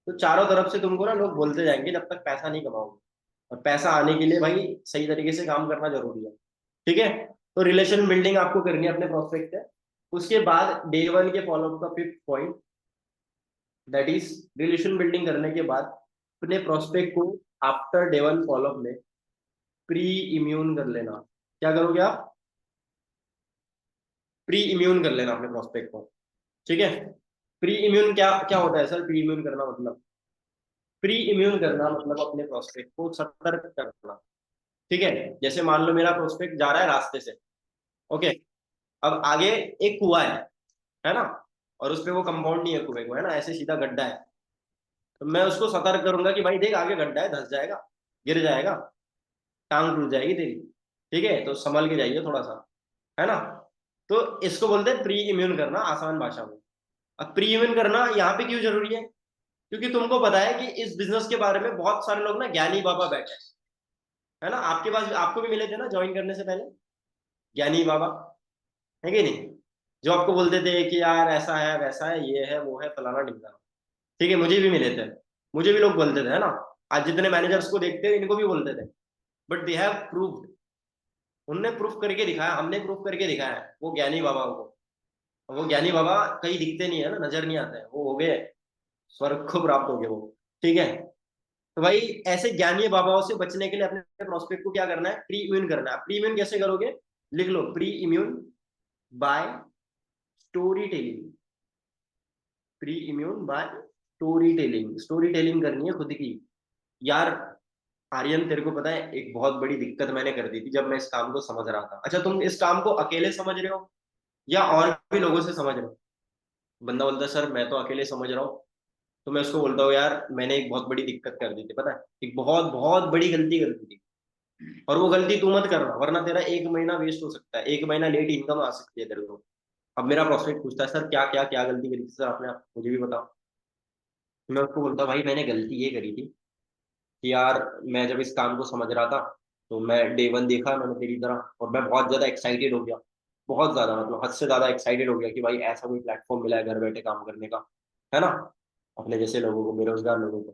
तो चारों तरफ से तुमको ना लोग बोलते जाएंगे जब तक पैसा नहीं कमाओगे। और पैसा आने के लिए भाई सही तरीके से काम करना जरूरी है, ठीक है। तो रिलेशन बिल्डिंग आपको करनी है अपने प्रोस्पेक्ट है। उसके बाद डे वन के फॉलोअप का fifth point, that is relation building करने के बाद अपने प्रोस्पेक्ट को आफ्टर डे वन फॉलोअप में प्री इम्यून कर लेना। क्या करोगे आप? प्री इम्यून कर लेना अपने प्रोस्पेक्ट को, ठीक है। प्री इम्यून क्या क्या होता है सर? प्री इम्यून करना मतलब, प्री इम्यून करना मतलब अपने प्रोस्पेक्ट को सतर्क करना, ठीक है। जैसे मान लो मेरा प्रोस्पेक्ट जा रहा है रास्ते से, ओके। अब आगे एक कुआं है ना। और उस पे वो कंपाउंड नहीं है कुएं को, है ना, ऐसे सीधा गड्ढा है। तो मैं उसको सतर्क करूंगा कि भाई देख आगे गड्ढा है, धंस जाएगा, गिर जाएगा, टांग टूट जाएगी तेरी, ठीक है, तो संभल के जाइए थोड़ा सा, है ना। तो इसको बोलते हैं प्री इम्यून करना आसान भाषा में। अब प्री इम्यून करना यहाँ पे क्यों जरूरी है? क्योंकि तुमको पता है कि इस बिजनेस के बारे में बहुत सारे लोग ना ज्ञानी बाबा बैठे हैं, है ना। आपके पास आपको भी मिले थे ना ज्वाइन करने से पहले ज्ञानी बाबा, है कि नहीं? जो आपको बोलते थे कि यार ऐसा है वैसा है, ये है वो है फलाना ढिमकाना, ठीक है। मुझे भी मिले थे, मुझे भी लोग बोलते थे, है ना। आज जितने मैनेजर्स को देखते हैं इनको भी बोलते थे, बट दे हैव प्रूव्ड, उनने प्रूफ करके दिखाया, हमने प्रूफ करके दिखाया है वो ज्ञानी बाबा को। वो ज्ञानी बाबा कहीं दिखते नहीं है ना, नजर नहीं आते हैं, वो हो गए स्वर्ग को प्राप्त हो गए वो, ठीक है। तो भाई ऐसे ज्ञानी बाबाओं से बचने के लिए अपने प्रोस्पेक्ट को क्या करना है? प्री इम्यून करना है। प्री इम्यून कैसे करोगे? लिख लो, pre immune by storytelling. Pre immune by storytelling, storytelling करनी है खुद की। यार आर्यन तेरे को पता है एक बहुत बड़ी दिक्कत मैंने कर दी थी जब मैं इस काम को समझ रहा था। अच्छा, तुम इस काम को अकेले समझ रहे हो या और भी लोगों से समझ रहे हो? बंदा बोलता है सर मैं तो अकेले समझ रहा हूँ। तो मैं उसको बोलता हूँ यार मैंने एक बहुत बड़ी दिक्कत कर दी थी, पता है, एक बहुत बहुत बड़ी गलती कर दी थी। और वो गलती तू मत करना वरना तेरा 1 महीना वेस्ट हो सकता है, 1 महीना लेट इनकम आ सकती है तेरे को। अब मेरा प्रोस्पेक्ट पूछता है सर क्या क्या क्या गलती करी थी सर आपने, आप मुझे भी बताओ। तो मैं उसको बोलता भाई मैंने गलती ये करी थी कि यार मैं जब इस काम को समझ रहा था तो मैं डे वन देखा मैंने तेरी तरह, और मैं बहुत ज्यादा एक्साइटेड हो गया, बहुत ज्यादा मतलब हद से ज्यादा एक्साइटेड हो गया कि भाई ऐसा कोई प्लेटफॉर्म मिला है घर बैठे काम करने का, है ना, अपने जैसे लोगों को, बेरोजगार लोगों को।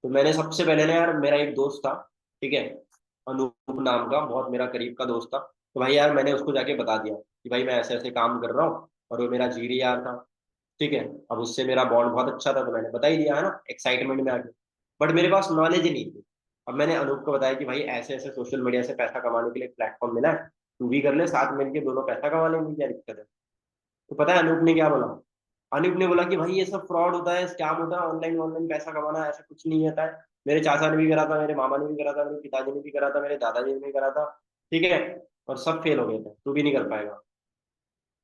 तो मैंने सबसे पहले ना यार, मेरा एक दोस्त था, ठीक है, अनूप नाम का, बहुत मेरा करीब का दोस्त था। तो भाई यार मैंने उसको जाके बता दिया कि भाई मैं ऐसे ऐसे काम कर रहा हूँ, और वो मेरा जीरी यार था, ठीक है। अब उससे मेरा बॉन्ड बहुत अच्छा था तो मैंने बता ही दिया, है ना, एक्साइटमेंट में आके। बट मेरे पास नॉलेज ही नहीं थी। अब मैंने अनूप को बताया कि भाई ऐसे ऐसे सोशल मीडिया से पैसा कमाने के लिए प्लेटफॉर्म मिला है, तू भी कर ले, साथ मिलके दोनों पैसा कमा लेंगे, क्या दिक्कत है। तो पता है अनूप ने क्या बोला? अनूप ने बोला कि भाई ये सब फ्रॉड होता है, स्कैम होता है, ऑनलाइन ऑनलाइन पैसा कमाना, ऐसा कुछ नहीं होता है। मेरे चाचा ने भी करा था, मेरे मामा ने भी करा था, मेरे पिताजी ने भी करा था, मेरे दादाजी ने भी करा था, ठीक है, और सब फेल हो गए थे, तू भी नहीं कर पाएगा।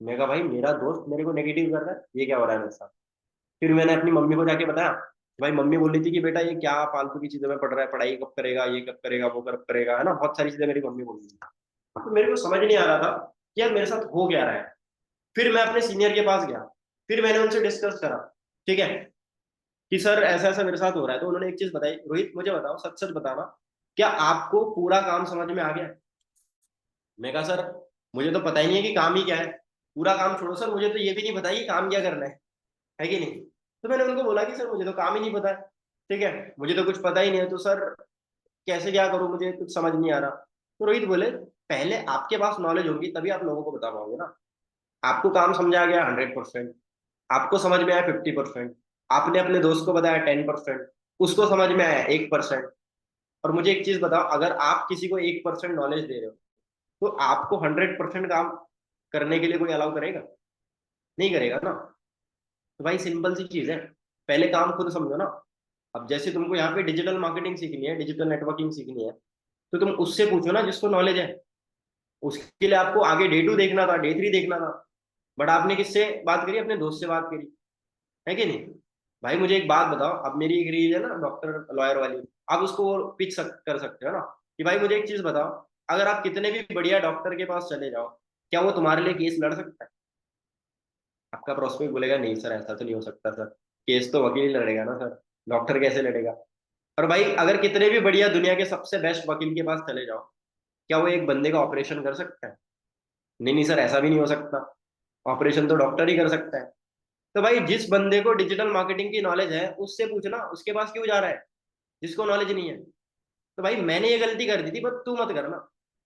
मैं कहा भाई मेरा दोस्त मेरे को नेगेटिव कर रहा है, ये क्या हो रहा है मेरे साथ। फिर मैंने अपनी मम्मी को जाके बताया। भाई मम्मी बोल रही थी कि बेटा ये क्या फालतू की चीजों में पढ़ रहा है, पढ़ाई कब करेगा, ये कब करेगा, वो कब करेगा, है ना, बहुत सारी चीजें मेरी मम्मी बोल रही थी। तो मेरे को समझ नहीं आ रहा था कि यार मेरे साथ हो क्या रहा है। फिर मैं अपने सीनियर के पास गया, फिर मैंने उनसे डिस्कस करा, ठीक है, कि सर ऐसा ऐसा मेरे साथ हो रहा है। तो उन्होंने एक चीज बताई, रोहित मुझे बताओ, सच सच बताना, क्या आपको पूरा काम समझ में आ गया? मैं कहा सर मुझे तो पता ही नहीं है कि काम ही क्या है। पूरा काम छोड़ो सर, मुझे तो ये भी नहीं पता कि काम क्या करना है कि नहीं। तो मैंने उनको बोला कि सर मुझे तो काम ही नहीं पता है, ठीक है, मुझे तो कुछ पता ही नहीं है, तो सर कैसे क्या करूं, मुझे कुछ समझ नहीं आ रहा। तो रोहित बोले पहले आपके पास नॉलेज होगी तभी आप लोगों को बता पाओगे ना। आपको काम समझा गया 100%, आपको समझ में आया 50%, आपने अपने दोस्त को बताया 10%, उसको समझ में आया 1%। और मुझे एक चीज बताओ, अगर आप किसी को 1% नॉलेज दे रहे हो, तो आपको 100% काम करने के लिए कोई अलाउ करेगा? नहीं करेगा ना। तो भाई सिंपल सी चीज है, पहले काम खुद समझो ना। अब जैसे तुमको यहाँ पे डिजिटल मार्केटिंग सीखनी है, डिजिटल नेटवर्किंग सीखनी है, तो तुम उससे पूछो ना जिसको नॉलेज है। उसके लिए आपको आगे डे 2 देखना था, डे 3 देखना था, बट आपने किससे बात करी? अपने दोस्त से बात करी, है कि नहीं। भाई मुझे एक बात बताओ, अब मेरी एक रील है ना डॉक्टर लॉयर वाली, आप उसको कर सकते हो ना, कि भाई मुझे एक चीज बताओ, अगर आप कितने भी बढ़िया डॉक्टर के पास चले जाओ, क्या वो तुम्हारे लिए केस लड़ सकता है? आपका प्रोस्पेक्ट बोलेगा नहीं सर ऐसा तो नहीं हो सकता सर, केस तो वकील ही लड़ेगा ना सर, डॉक्टर कैसे लड़ेगा। और भाई अगर कितने भी बढ़िया दुनिया के सबसे बेस्ट वकील के पास चले जाओ, क्या वो एक बंदे का ऑपरेशन कर सकता है? नहीं नहीं सर ऐसा भी नहीं हो सकता, ऑपरेशन तो डॉक्टर ही कर सकता है। तो भाई जिस बंदे को डिजिटल मार्केटिंग की नॉलेज है उससे पूछना, उसके पास क्यों जा रहा है जिसको नॉलेज नहीं है। तो भाई मैंने ये गलती कर दी थी, बट तू मत करना,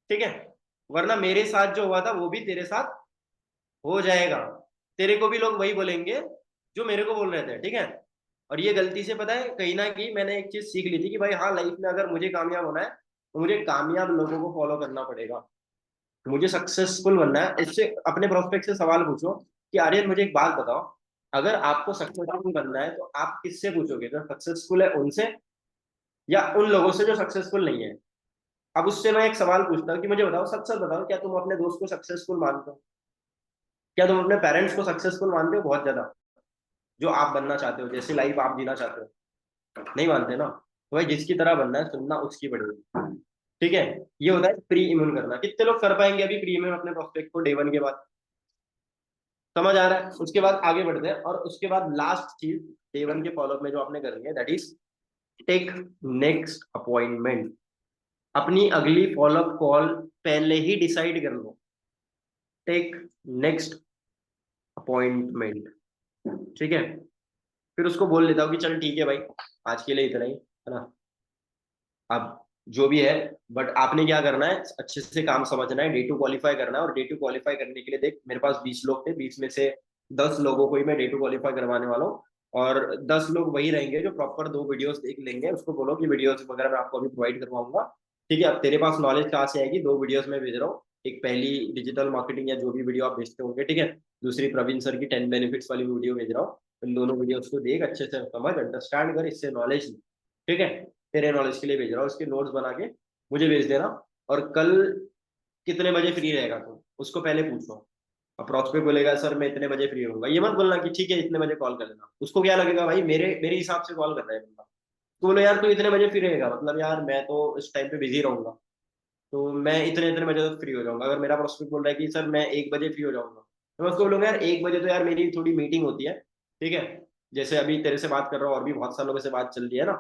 ठीक है, वरना मेरे साथ जो हुआ था वो भी तेरे साथ हो जाएगा। तेरे को भी लोग वही बोलेंगे जो मेरे को बोल रहे थे, ठीक है। और ये गलती से पता है कहीं ना कहीं मैंने एक चीज सीख ली थी कि भाई हाँ लाइफ में अगर मुझे कामयाब होना है तो मुझे कामयाब लोगों को फॉलो करना पड़ेगा, मुझे सक्सेसफुल बनना है। इससे अपने प्रोस्पेक्ट से सवाल पूछो कि आर्यन मुझे एक बात बताओ, अगर आपको सक्सेसफुल बनना है तो आप किससे पूछोगे? जो सक्सेसफुल है उनसे, या उन लोगों से जो सक्सेसफुल नहीं है? अब उससे मैं एक सवाल पूछता हूँ कि मुझे बताओ, सच सच बताओ, क्या तुम अपने दोस्त को सक्सेसफुल मानते हो? क्या तुम अपने पेरेंट्स को सक्सेसफुल मानते हो बहुत ज्यादा, जो आप बनना चाहते हो, जैसी लाइफ आप जीना चाहते हो? नहीं मानते ना। तो भाई जिसकी तरह बनना है, सुनना उसकी पड़ेगी, ठीक है। ये होता है प्री इम्यून करना। कितने लोग कर पाएंगे अभी प्री इम्यून अपने प्रोस्पेक्ट को डे 1 के बाद? समझ आ रहा है? उसके बाद आगे बढ़ते हैं, और उसके बाद लास्ट चीज डे 1 के फॉलोअप में जो आपने करनी है, that is take next appointment. अपनी अगली फॉलोअप कॉल पहले ही डिसाइड कर लो। टेक नेक्स्ट अपॉइंटमेंट, ठीक है। फिर उसको बोल लेता हूँ कि चल ठीक है भाई, आज के लिए इतना ही, है ना, अब जो भी है, बट आपने क्या करना है, अच्छे से काम समझना है, डे 2 क्वालिफाई करना है। और डे 2 क्वालिफाई करने के लिए देख, मेरे पास 20 लोग थे, 20 में से 10 लोगों को ही मैं डे 2 क्वालिफाई करवाने वाला हूँ। और 10 लोग वही रहेंगे जो प्रॉपर 2 वीडियोस देख लेंगे। उसको बोलो कि वीडियोस वगैरह मैं आपको अभी प्रोवाइड करवाऊंगा, ठीक है। अब तेरे पास नॉलेज कहाँ से आएगी? 2 वीडियोस में भेज रहा हूँ, एक पहली डिजिटल मार्केटिंग या जो भी वीडियो आप भेजते होंगे, ठीक है, दूसरी प्रवीण सर की 10 बेनिफिट्स वाली वीडियो भेज रहा हूँ। इन दोनों वीडियोस को देख, अच्छे से समझ, अंडरस्टैंड कर, इससे नॉलेज, ठीक है, तेरे नॉलेज के लिए भेज रहा हूँ। इसके नोट्स बना के मुझे भेज देना। और कल कितने बजे फ्री रहेगा तू, उसको पहले पूछो। अप्रॉक्स पे बोलेगा सर मैं इतने बजे फ्री होऊंगा, ये मत बोलना कि ठीक है इतने बजे कॉल कर लेना। उसको क्या लगेगा भाई मेरे मेरे हिसाब से कॉल कर रहा है बंदा। तो बोलो यार तू इतने बजे फ्री रहेगा, मतलब यार मैं तो इस टाइम पे बिजी रहूंगा, तो मैं इतने इतने बजे तक फ्री हो जाऊंगा। अगर मेरा प्रोस्पेक्ट बोल रहा है कि सर मैं 1 बजे फ्री हो जाऊंगा, तो मैं उसको बोलूंगा यार 1 बजे तो यार मेरी थोड़ी मीटिंग होती है, ठीक है। जैसे अभी तेरे से बात कर रहा हूँ और भी बहुत सारे लोगों से बात चल रही है ना,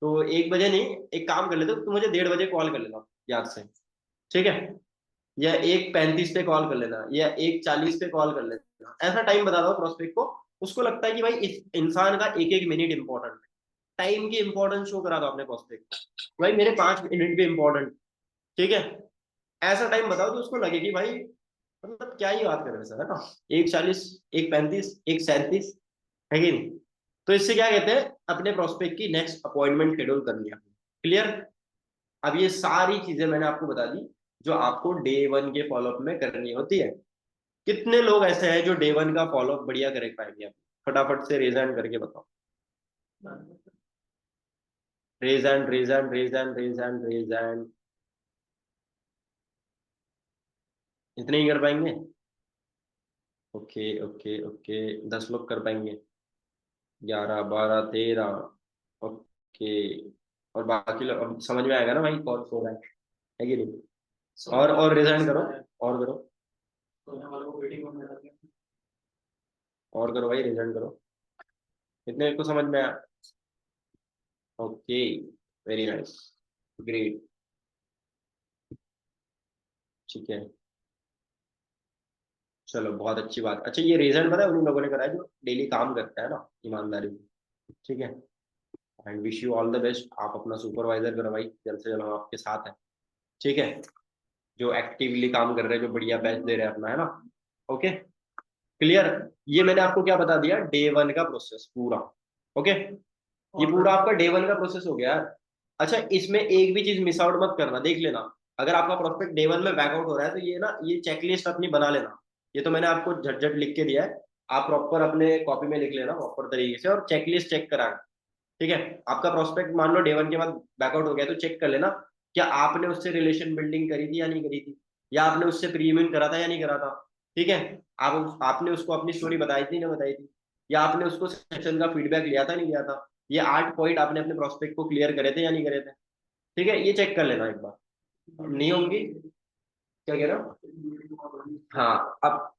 तो 1 बजे नहीं, एक काम कर लेते, तो मुझे 1:30 बजे कॉल कर लेना याद से, ठीक है। या 1:35 पे कॉल कर लेना, या 1:40 पे कॉल कर लेना, ऐसा टाइम बता दो प्रोस्पेक्ट को। उसको लगता है कि भाई इस इंसान का एक एक मिनट इंपॉर्टेंट है, टाइम की इंपॉर्टेंस शो करा दो अपने प्रोस्पेक्ट, भाई मेरे 5 मिनट भी इंपॉर्टेंट, ठीक है। ऐसा टाइम बताओ जो उसको लगे कि भाई मतलब क्या ही बात कर रहे हैं सर, है ना। 1:40, 1:35, 1:37, है कि नहीं। तो इससे क्या कहते हैं, अपने प्रोस्पेक्ट की नेक्स्ट अपॉइंटमेंट शेड्यूल कर लिया, क्लियर। अब ये सारी चीजें मैंने आपको बता दी जो आपको डे 1 के फॉलोअप में करनी होती है। कितने लोग ऐसे हैं जो डे 1 का फॉलोअप बढ़िया कर पाएंगे? आप फटाफट से रेज हैंड करके बताओ। Raise hand, raise hand, raise hand, raise hand, raise hand. इतने ही कर पाएंगे? ओके ओके ओके, 10 लोग कर पाएंगे, 11, 12, 13। ओके। और बाकी लोग अब समझ में आएगा ना भाई कौन सो रहा है कि नहीं? और रिजाइन करो, और करो, और करो भाई, रिजाइन करो। कितने को समझ में आया? ओके, वेरी नाइस, ग्रेट, ठीक है। चलो बहुत अच्छी बात। अच्छा, ये रीजन पता है उन लोगों ने कराया जो डेली काम करता है ना ईमानदारी से, ठीक है। And wish you all the best. आप अपना सुपरवाइजर करो भाई, जल्द से जल्द हम आपके साथ हैं, ठीक है। जो एक्टिवली काम कर रहे हैं, जो बढ़िया बैच दे रहे हैं अपना, है ना? Okay, clear. ये मैंने आपको क्या बता दिया, डे 1 का प्रोसेस पूरा। ओके, ये पूरा आपका डे 1 का प्रोसेस हो गया यार। अच्छा, इसमें एक भी चीज मिस आउट मत करना, देख लेना। अगर आपका प्रोस्पेक्ट डे 1 में बैकआउट हो रहा है तो ये ना, ये चेकलिस्ट अपनी बना लेना। ये तो मैंने आपको झटझट लिख के दिया है, आप प्रॉपर अपने कॉपी में लिख लेना प्रॉपर तरीके से, और चेकलिस्ट चेक कराना, ठीक है। आपका प्रोस्पेक्ट मान लो डे 1 के बाद बैकआउट हो गया तो चेक कर लेना, क्या आपने उससे रिलेशन बिल्डिंग करी थी या नहीं करी थी, या आपने उससे प्रीमियम करा था या नहीं करा था, ठीक है। आपने उसको अपनी स्टोरी बताई थी ना बताई थी, या आपने उसको सेशन का फीडबैक लिया था नहीं लिया था, ये 8 पॉइंट आपने अपने प्रोस्पेक्ट को क्लियर करे थे या नहीं करे थे, ठीक है। ये चेक कर लेना एक बार। नहीं होंगी, क्या कह रहे हो? हाँ, अब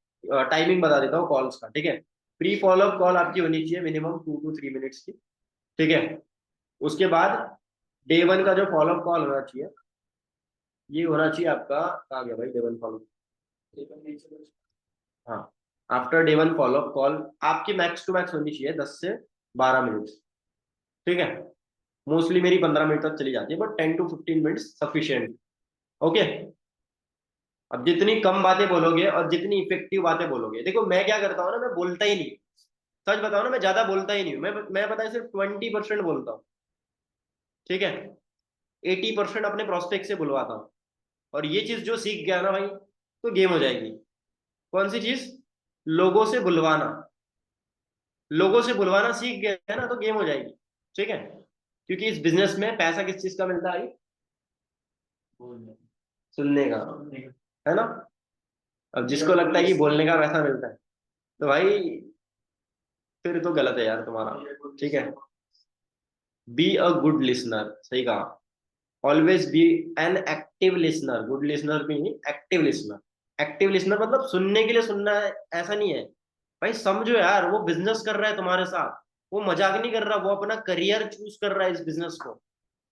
टाइमिंग बता देता हूँ कॉल्स का, ठीक है। प्री फॉलोअप कॉल आपकी होनी चाहिए मिनिमम 2 to 3 मिनट्स की, ठीक है। उसके बाद डे 1 का जो फॉलोअप कॉल होना चाहिए, ये होना चाहिए आपका, कहाँ गया भाई डे 1 फॉलोअप? हाँ, आफ्टर डे 1 फॉलोअप कॉल आपकी मैक्स टू मैक्स होनी चाहिए 10 से 12 मिनट, ठीक है। मोस्टली मेरी 15 मिनट तक चली जाती है, but 10 to 15 minute sufficient. Okay. अब जितनी कम बातें बोलोगे और जितनी इफेक्टिव बातें बोलोगे, देखो मैं क्या करता हूँ ना, मैं बोलता ही नहीं, सच बताओ ना, मैं ज्यादा बोलता ही नहीं हूँ। मैं पता है सिर्फ 20% बोलता हूँ, ठीक है। 80% अपने प्रोस्पेक्ट से बुलवाता हूँ। और ये चीज जो सीख गया ना भाई, तो गेम हो जाएगी। कौन सी चीज? लोगों से बुलवाना। लोगों से बुलवाना सीख गया है ना, तो गेम हो जाएगी, ठीक है। क्योंकि इस बिजनेस में पैसा किस चीज का मिलता है? सुनने का, है ना? अब जिसको लगता है कि बोलने का पैसा मिलता है, तो भाई फिर तो गलत है यार तुम्हारा, ठीक है। बी अ गुड लिसनर, सही कहा। Always be an active listener, good listener भी नहीं, एक्टिव लिसनर। एक्टिव लिसनर मतलब सुनने के लिए सुनना है ऐसा नहीं है। भाई समझो यार, वो बिजनेस कर रहा है तुम्हारे साथ, वो मजाक नहीं कर रहा, वो अपना करियर चूज कर रहा है इस बिजनेस को।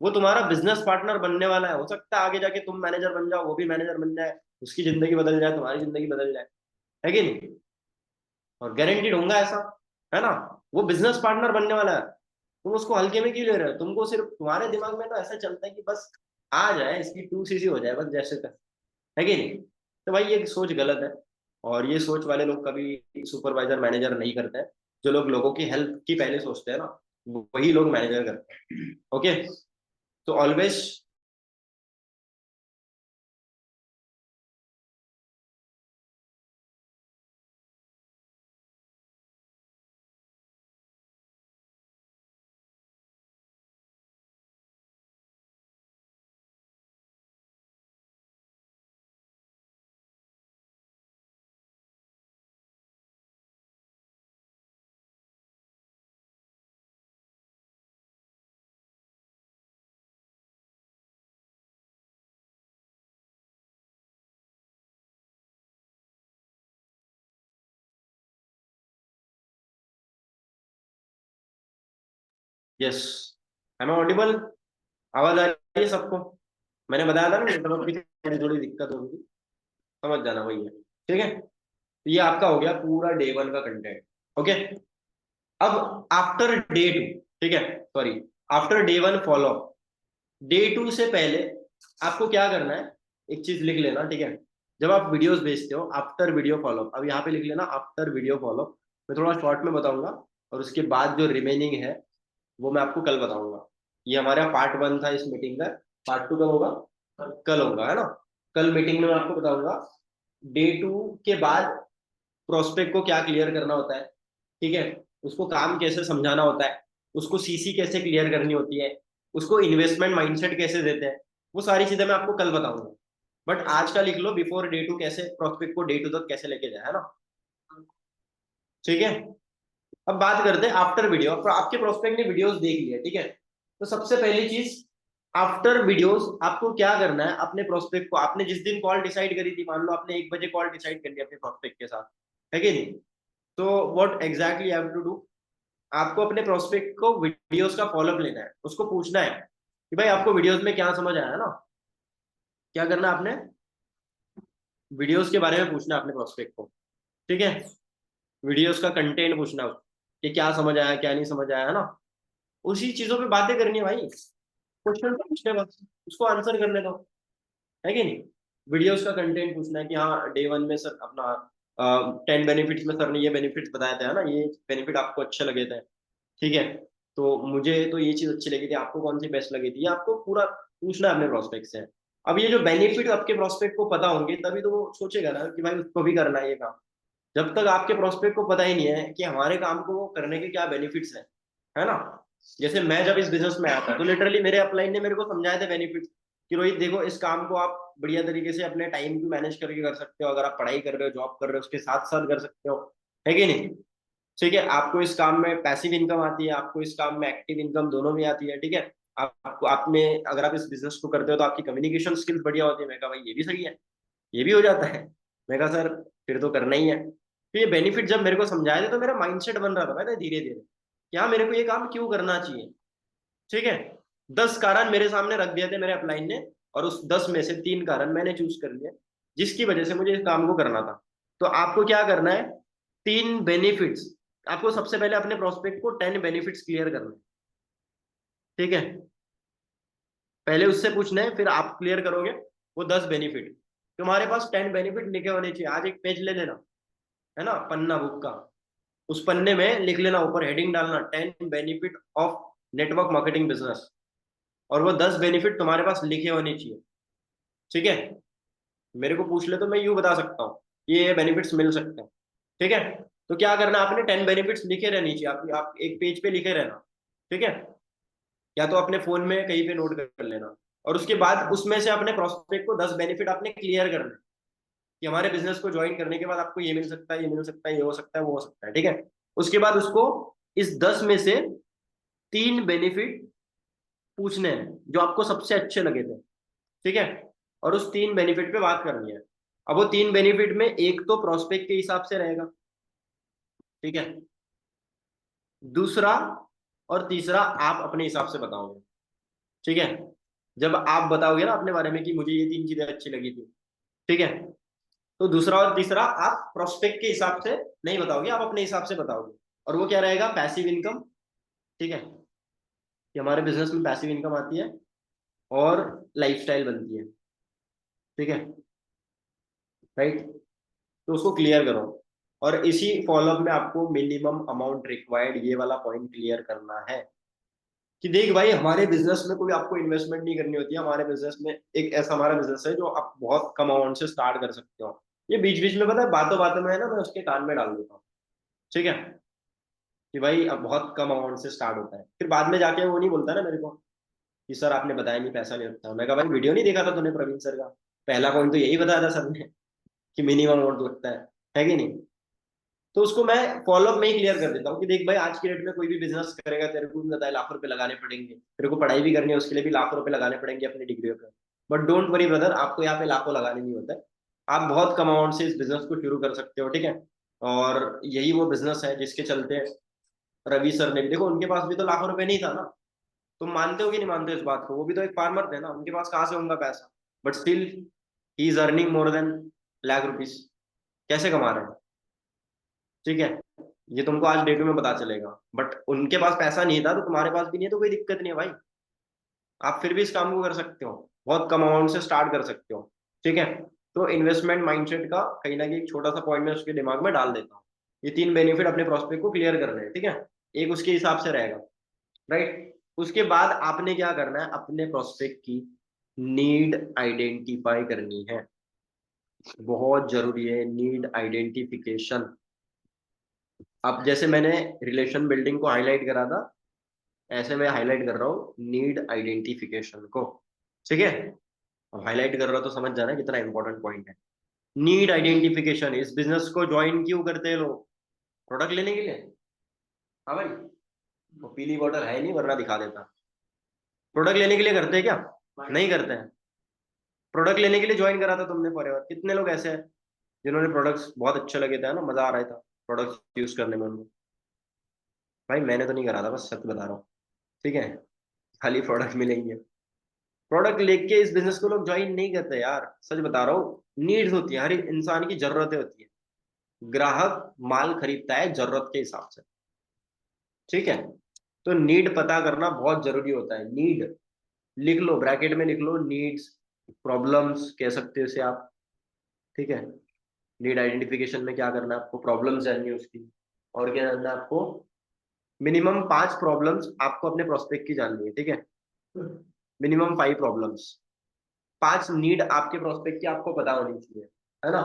वो तुम्हारा बिजनेस पार्टनर बनने वाला है, हो सकता है आगे जाके तुम मैनेजर बन जाओ, वो भी मैनेजर बन जाए, उसकी जिंदगी बदल जाए, तुम्हारी जिंदगी बदल जाए, है कि नहीं? और गारंटीड होगा ऐसा, है ना? वो बिजनेस पार्टनर बनने वाला है, तुम उसको हल्के में क्यों ले रहे हो? तुमको सिर्फ तुम्हारे दिमाग में तो ऐसा चलता है कि बस आ जाए, इसकी 2cc हो जाए बस, जैसे तक, है कि नहीं? तो भाई ये सोच गलत है। और ये सोच वाले लोग कभी सुपरवाइजर मैनेजर नहीं करते हैं। जो लोग लोगों की हेल्प की पहले सोचते हैं ना, वही लोग मैनेजर करते हैं। ओके, तो always. Yes, am I audible? आवाज आ रही है सबको? मैंने बताया था ना नेटवर्क की थोड़ी थोड़ी दिक्कत होगी, समझ जाना वही है, ठीक है। तो ये आपका हो गया पूरा डे 1 का कंटेंट। ओके, अब आफ्टर डे 2, ठीक है, sorry, after day 1 follow, day 2 से पहले आपको क्या करना है, एक चीज लिख लेना, ठीक है। जब आप वीडियोस भेजते हो, आफ्टर वीडियो फॉलो, अब यहाँ पे लिख लेना आफ्टर वीडियो फॉलो। मैं थोड़ा शॉर्ट में बताऊंगा, और उसके बाद जो रिमेनिंग है वो मैं आपको कल बताऊंगा। ये हमारा पार्ट 1 था इस मीटिंग का, पार्ट 2 कब होगा? कल होगा, है ना। कल मीटिंग में मैं आपको बताऊंगा डे 2 के बाद प्रोस्पेक्ट को क्या क्लियर करना होता है, ठीक है, उसको काम कैसे समझाना होता है, उसको सीसी कैसे क्लियर करनी होती है, उसको इन्वेस्टमेंट माइंडसेट कैसे देते हैं, वो सारी चीजें मैं आपको कल बताऊंगा। बट आज का लिख लो, बिफोर डे 2 कैसे प्रोस्पेक्ट को डे 2 तक कैसे लेके जाए, है ना। ठीक है। अब बात करते हैं आफ्टर वीडियो। आपके प्रोस्पेक्ट ने वीडियोस देख लिया, ठीक है, तो सबसे पहली चीज आफ्टर वीडियोस आपको क्या करना है, अपने प्रोस्पेक्ट को, आपने जिस दिन कॉल डिसाइड करी थी, मान लो आपने 1 बजे कॉल डिसाइड कर लिया अपने प्रोस्पेक्ट के साथ, है कि नहीं, तो what exactly have to do, आपको अपने प्रोस्पेक्ट को वीडियोस का फॉलोअप लेना है, उसको पूछना है कि भाई आपको वीडियोस में क्या समझ आया, ना। क्या करना है आपने, वीडियोस के बारे में पूछना है अपने प्रोस्पेक्ट को, ठीक है, वीडियोस का कंटेंट पूछना है कि क्या समझ आया क्या नहीं समझ आया, है ना। उसी चीजों पे बातें करनी है भाई, क्वेश्चन पूछने बस, उसको आंसर करने दो, है कि नहीं। वीडियोस का कंटेंट पूछना है कि हाँ डे 1 में सर अपना 10 बेनिफिट्स में सर ने ये बेनिफिट्स बताया था, है ना, ये बेनिफिट आपको अच्छे लगे थे, ठीक है, तो मुझे तो ये चीज अच्छी लगी थी, आपको कौन सी बेस्ट लगी थी, ये आपको पूरा पूछना है अपने प्रोस्पेक्ट से। अब ये जो बेनिफिट आपके प्रोस्पेक्ट को पता होंगे तभी तो वो सोचेगा ना कि भाई उसको भी करना है ये काम। जब तक आपके प्रोस्पेक्ट को पता ही नहीं है कि हमारे काम को करने के क्या बेनिफिट्स हैं, है ना। जैसे मैं जब इस बिजनेस में आया था तो लिटरली मेरे अपलाइन ने मेरे को समझाए थे बेनिफिट्स कि रोहित देखो इस काम को आप बढ़िया तरीके से अपने टाइम को मैनेज करके कर सकते हो, अगर आप पढ़ाई कर रहे हो जॉब कर रहे हो उसके साथ साथ कर सकते हो, है कि नहीं। ठीक है, आपको इस काम में पैसिव इनकम आती है, आपको इस काम में एक्टिव इनकम दोनों भी आती है, ठीक है। आपको आपने अगर आप इस बिजनेस को करते हो तो आपकी कम्युनिकेशन स्किल्स बढ़िया होती है। मैं कहा भाई ये भी सही है, ये भी हो जाता है। मैं कहा सर फिर तो करना ही है। तो ये बेनिफिट जब मेरे को समझाए थे तो मेरा माइंडसेट बन रहा था पता है धीरे धीरे, क्या मेरे को ये काम क्यों करना चाहिए, ठीक है। 10 कारण मेरे सामने रख दिए थे मेरे अपलाइन ने, और उस 10 में से 3 कारण मैंने चूज कर लिया जिसकी वजह से मुझे इस काम को करना था। तो आपको क्या करना है, 3 बेनिफिट्स, आपको सबसे पहले अपने प्रोस्पेक्ट को 10 बेनिफिट्स क्लियर करना है, ठीक है, पहले उससे पूछना है फिर आप क्लियर करोगे वो 10 बेनिफिट। तुम्हारे पास 10 बेनिफिट लिखे होने चाहिए, आज एक पेज ले लेना, है ना, पन्ना बुक का, उस पन्ने में लिख लेना, ऊपर हेडिंग डालना 10 benefit of network marketing business, और वो 10 बेनिफिट तुम्हारे पास लिखे होने चाहिए, ठीक है। मेरे को पूछ ले तो मैं यूं बता सकता हूँ ये बेनिफिट्स मिल सकते हैं, ठीक है। तो क्या करना, आपने 10 बेनिफिट्स लिखे रहनी चाहिए, आप एक पेज पे लिखे रहना, ठीक है, या तो अपने फोन में कहीं पे नोट कर लेना। और उसके बाद उसमें से अपने प्रोस्पेक्ट को 10 बेनिफिट आपने क्लियर करना है कि हमारे बिजनेस को ज्वाइन करने के बाद आपको ये मिल सकता है, ये मिल सकता है, ये हो सकता है, वो हो सकता है, ठीक है। उसके बाद उसको इस 10 में से 3 बेनिफिट पूछने हैं जो आपको सबसे अच्छे लगे थे, ठीक है, और उस 3 बेनिफिट पे बात करनी है। अब वो 3 बेनिफिट में एक तो प्रोस्पेक्ट के हिसाब से रहेगा, ठीक है, दूसरा और तीसरा आप अपने हिसाब से बताओगे, ठीक है। जब आप बताओगे ना अपने बारे में कि मुझे ये 3 चीजें अच्छी लगी थी, ठीक है, तो दूसरा और तीसरा आप प्रोस्पेक्ट के हिसाब से नहीं बताओगे, आप अपने हिसाब से बताओगे। और वो क्या रहेगा, पैसिव इनकम, ठीक है, कि हमारे बिजनेस में पैसिव इनकम आती है और लाइफस्टाइल बनती है, ठीक है, राइट। तो उसको क्लियर करो, और इसी फॉलोअप में आपको मिनिमम अमाउंट रिक्वायर्ड ये वाला पॉइंट क्लियर करना है कि देख भाई हमारे बिजनेस में कोई आपको इन्वेस्टमेंट नहीं करनी होती है, हमारे बिजनेस में एक ऐसा हमारा बिजनेस है जो आप बहुत कम अमाउंट से स्टार्ट कर सकते हो। ये बीच बीच में पता है बातों बातों में है ना मैं उसके कान में डाल देता हूँ, ठीक है, कि भाई अब बहुत कम अमाउंट से स्टार्ट होता है, फिर बाद में जाके वो नहीं बोलता ना मेरे को कि सर आपने बताया नहीं पैसा नहीं लगता। मैं कहा भाई वीडियो नहीं देखा था तूने प्रवीण सर का, पहला पॉइंट तो यही बताया था सर ने कि मिनिमम अमाउंट लगता है कि नहीं। तो उसको मैं फॉलोअप में ही क्लियर कर देता हूँ कि देख भाई आज की डेट में कोई भी बिजनेस करेगा तेरे को भी बताया लाखों रुपए लगाने पड़ेंगे, तेरे को पढ़ाई भी करनी है उसके लिए भी लाखों रुपए लगाने पड़ेंगे अपनी डिग्रियों पे। बट डोंट वरी ब्रदर, आपको यहाँ पे लाखों लगाने नहीं होता है, आप बहुत कम अमाउंट से इस बिजनेस को शुरू कर सकते हो, ठीक है। और यही वो बिजनेस है जिसके चलते रवि सर ने भी, देखो उनके पास भी तो लाखों रुपए नहीं था ना, तुम मानते हो कि नहीं मानते हो इस बात को, वो भी तो एक फार्मर थे ना, उनके पास कहाँ से होगा पैसा, but still he is earning more than lakh rupees, कैसे कमा रहे हैं, ठीक है। ये तुमको आज डेट में पता चलेगा, बट उनके पास पैसा नहीं था तो तुम्हारे पास भी नहीं है तो कोई दिक्कत नहीं है भाई, आप फिर भी इस काम को कर सकते हो, बहुत कम अमाउंट से स्टार्ट कर सकते हो, ठीक है। तो इन्वेस्टमेंट माइंडसेट का कहीं ना कहीं एक छोटा सा पॉइंट में उसके दिमाग में डाल देता हूँ, ये 3 बेनिफिट अपने प्रोस्पेक्ट को क्लियर करने हैं, ठीक है, एक उसके हिसाब से रहेगा, राइट। उसके बाद आपने क्या करना है, अपने प्रोस्पेक्ट की नीड आइडेंटिफाई करनी है, बहुत जरूरी है नीड आइडेंटिफिकेशन। अब जैसे मैंने रिलेशन बिल्डिंग को हाईलाइट करा था, ऐसे मैं हाईलाइट कर रहा हूँ नीड आइडेंटिफिकेशन को। ठीक है, अब हाईलाइट कर रहा हूं तो समझ जाना कितना इंपॉर्टेंट पॉइंट है। नीड आइडेंटिफिकेशन, इस बिजनेस को ज्वाइन क्यों करते हैं लोग? प्रोडक्ट लेने के लिए। हाँ भाई, वो पीली बॉटल है नहीं वरना दिखा देता। प्रोडक्ट लेने के लिए करते हैं क्या? नहीं करते हैं। प्रोडक्ट लेने के लिए ज्वाइन करा था तुमने फॉरएवर, कितने लोग ऐसे हैं जिन्होंने प्रोडक्ट्स बहुत अच्छे लगे थे ना, मजा आ रहा था प्रोडक्ट्स यूज करने में उनको। भाई मैंने तो नहीं करा था, बस सच बता रहा हूँ। ठीक है, खाली प्रोडक्ट मिलेंगे, प्रोडक्ट लेके इस बिजनेस को लोग ज्वाइन नहीं करते यार, सच बता रहा हूँ। नीड्स होती है, हर एक इंसान की जरूरतें होती है। ग्राहक माल खरीदता है जरूरत के हिसाब से। ठीक है, तो नीड पता करना बहुत जरूरी होता है। नीड लिख लो, ब्रैकेट में लिख लो नीड्स, प्रॉब्लम्स कह सकते हो इसे आप। ठीक है, नीड आइडेंटिफिकेशन में क्या करना है आपको, प्रॉब्लम्स जाननी है उसकी, और क्या जानना है आपको, मिनिमम 5 प्रॉब्लम्स आपको अपने प्रोस्पेक्ट की जाननी है। ठीक है, मिनिमम 5 प्रॉब्लम्स, 5 नीड आपके प्रोस्पेक्ट की आपको पता होनी चाहिए, है ना।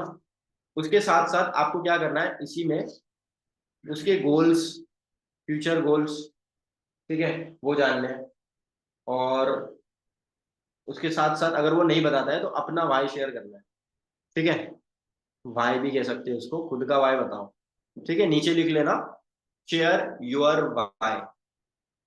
उसके साथ साथ आपको क्या करना है इसी में, उसके गोल्स, फ्यूचर गोल्स, ठीक है, वो जानने हैं। और उसके साथ साथ अगर वो नहीं बताता है तो अपना वाई शेयर करना है। ठीक है, वाई भी कह सकते हैं उसको, खुद का वाई बताओ। ठीक है, नीचे लिख लेना, शेयर योर वाई।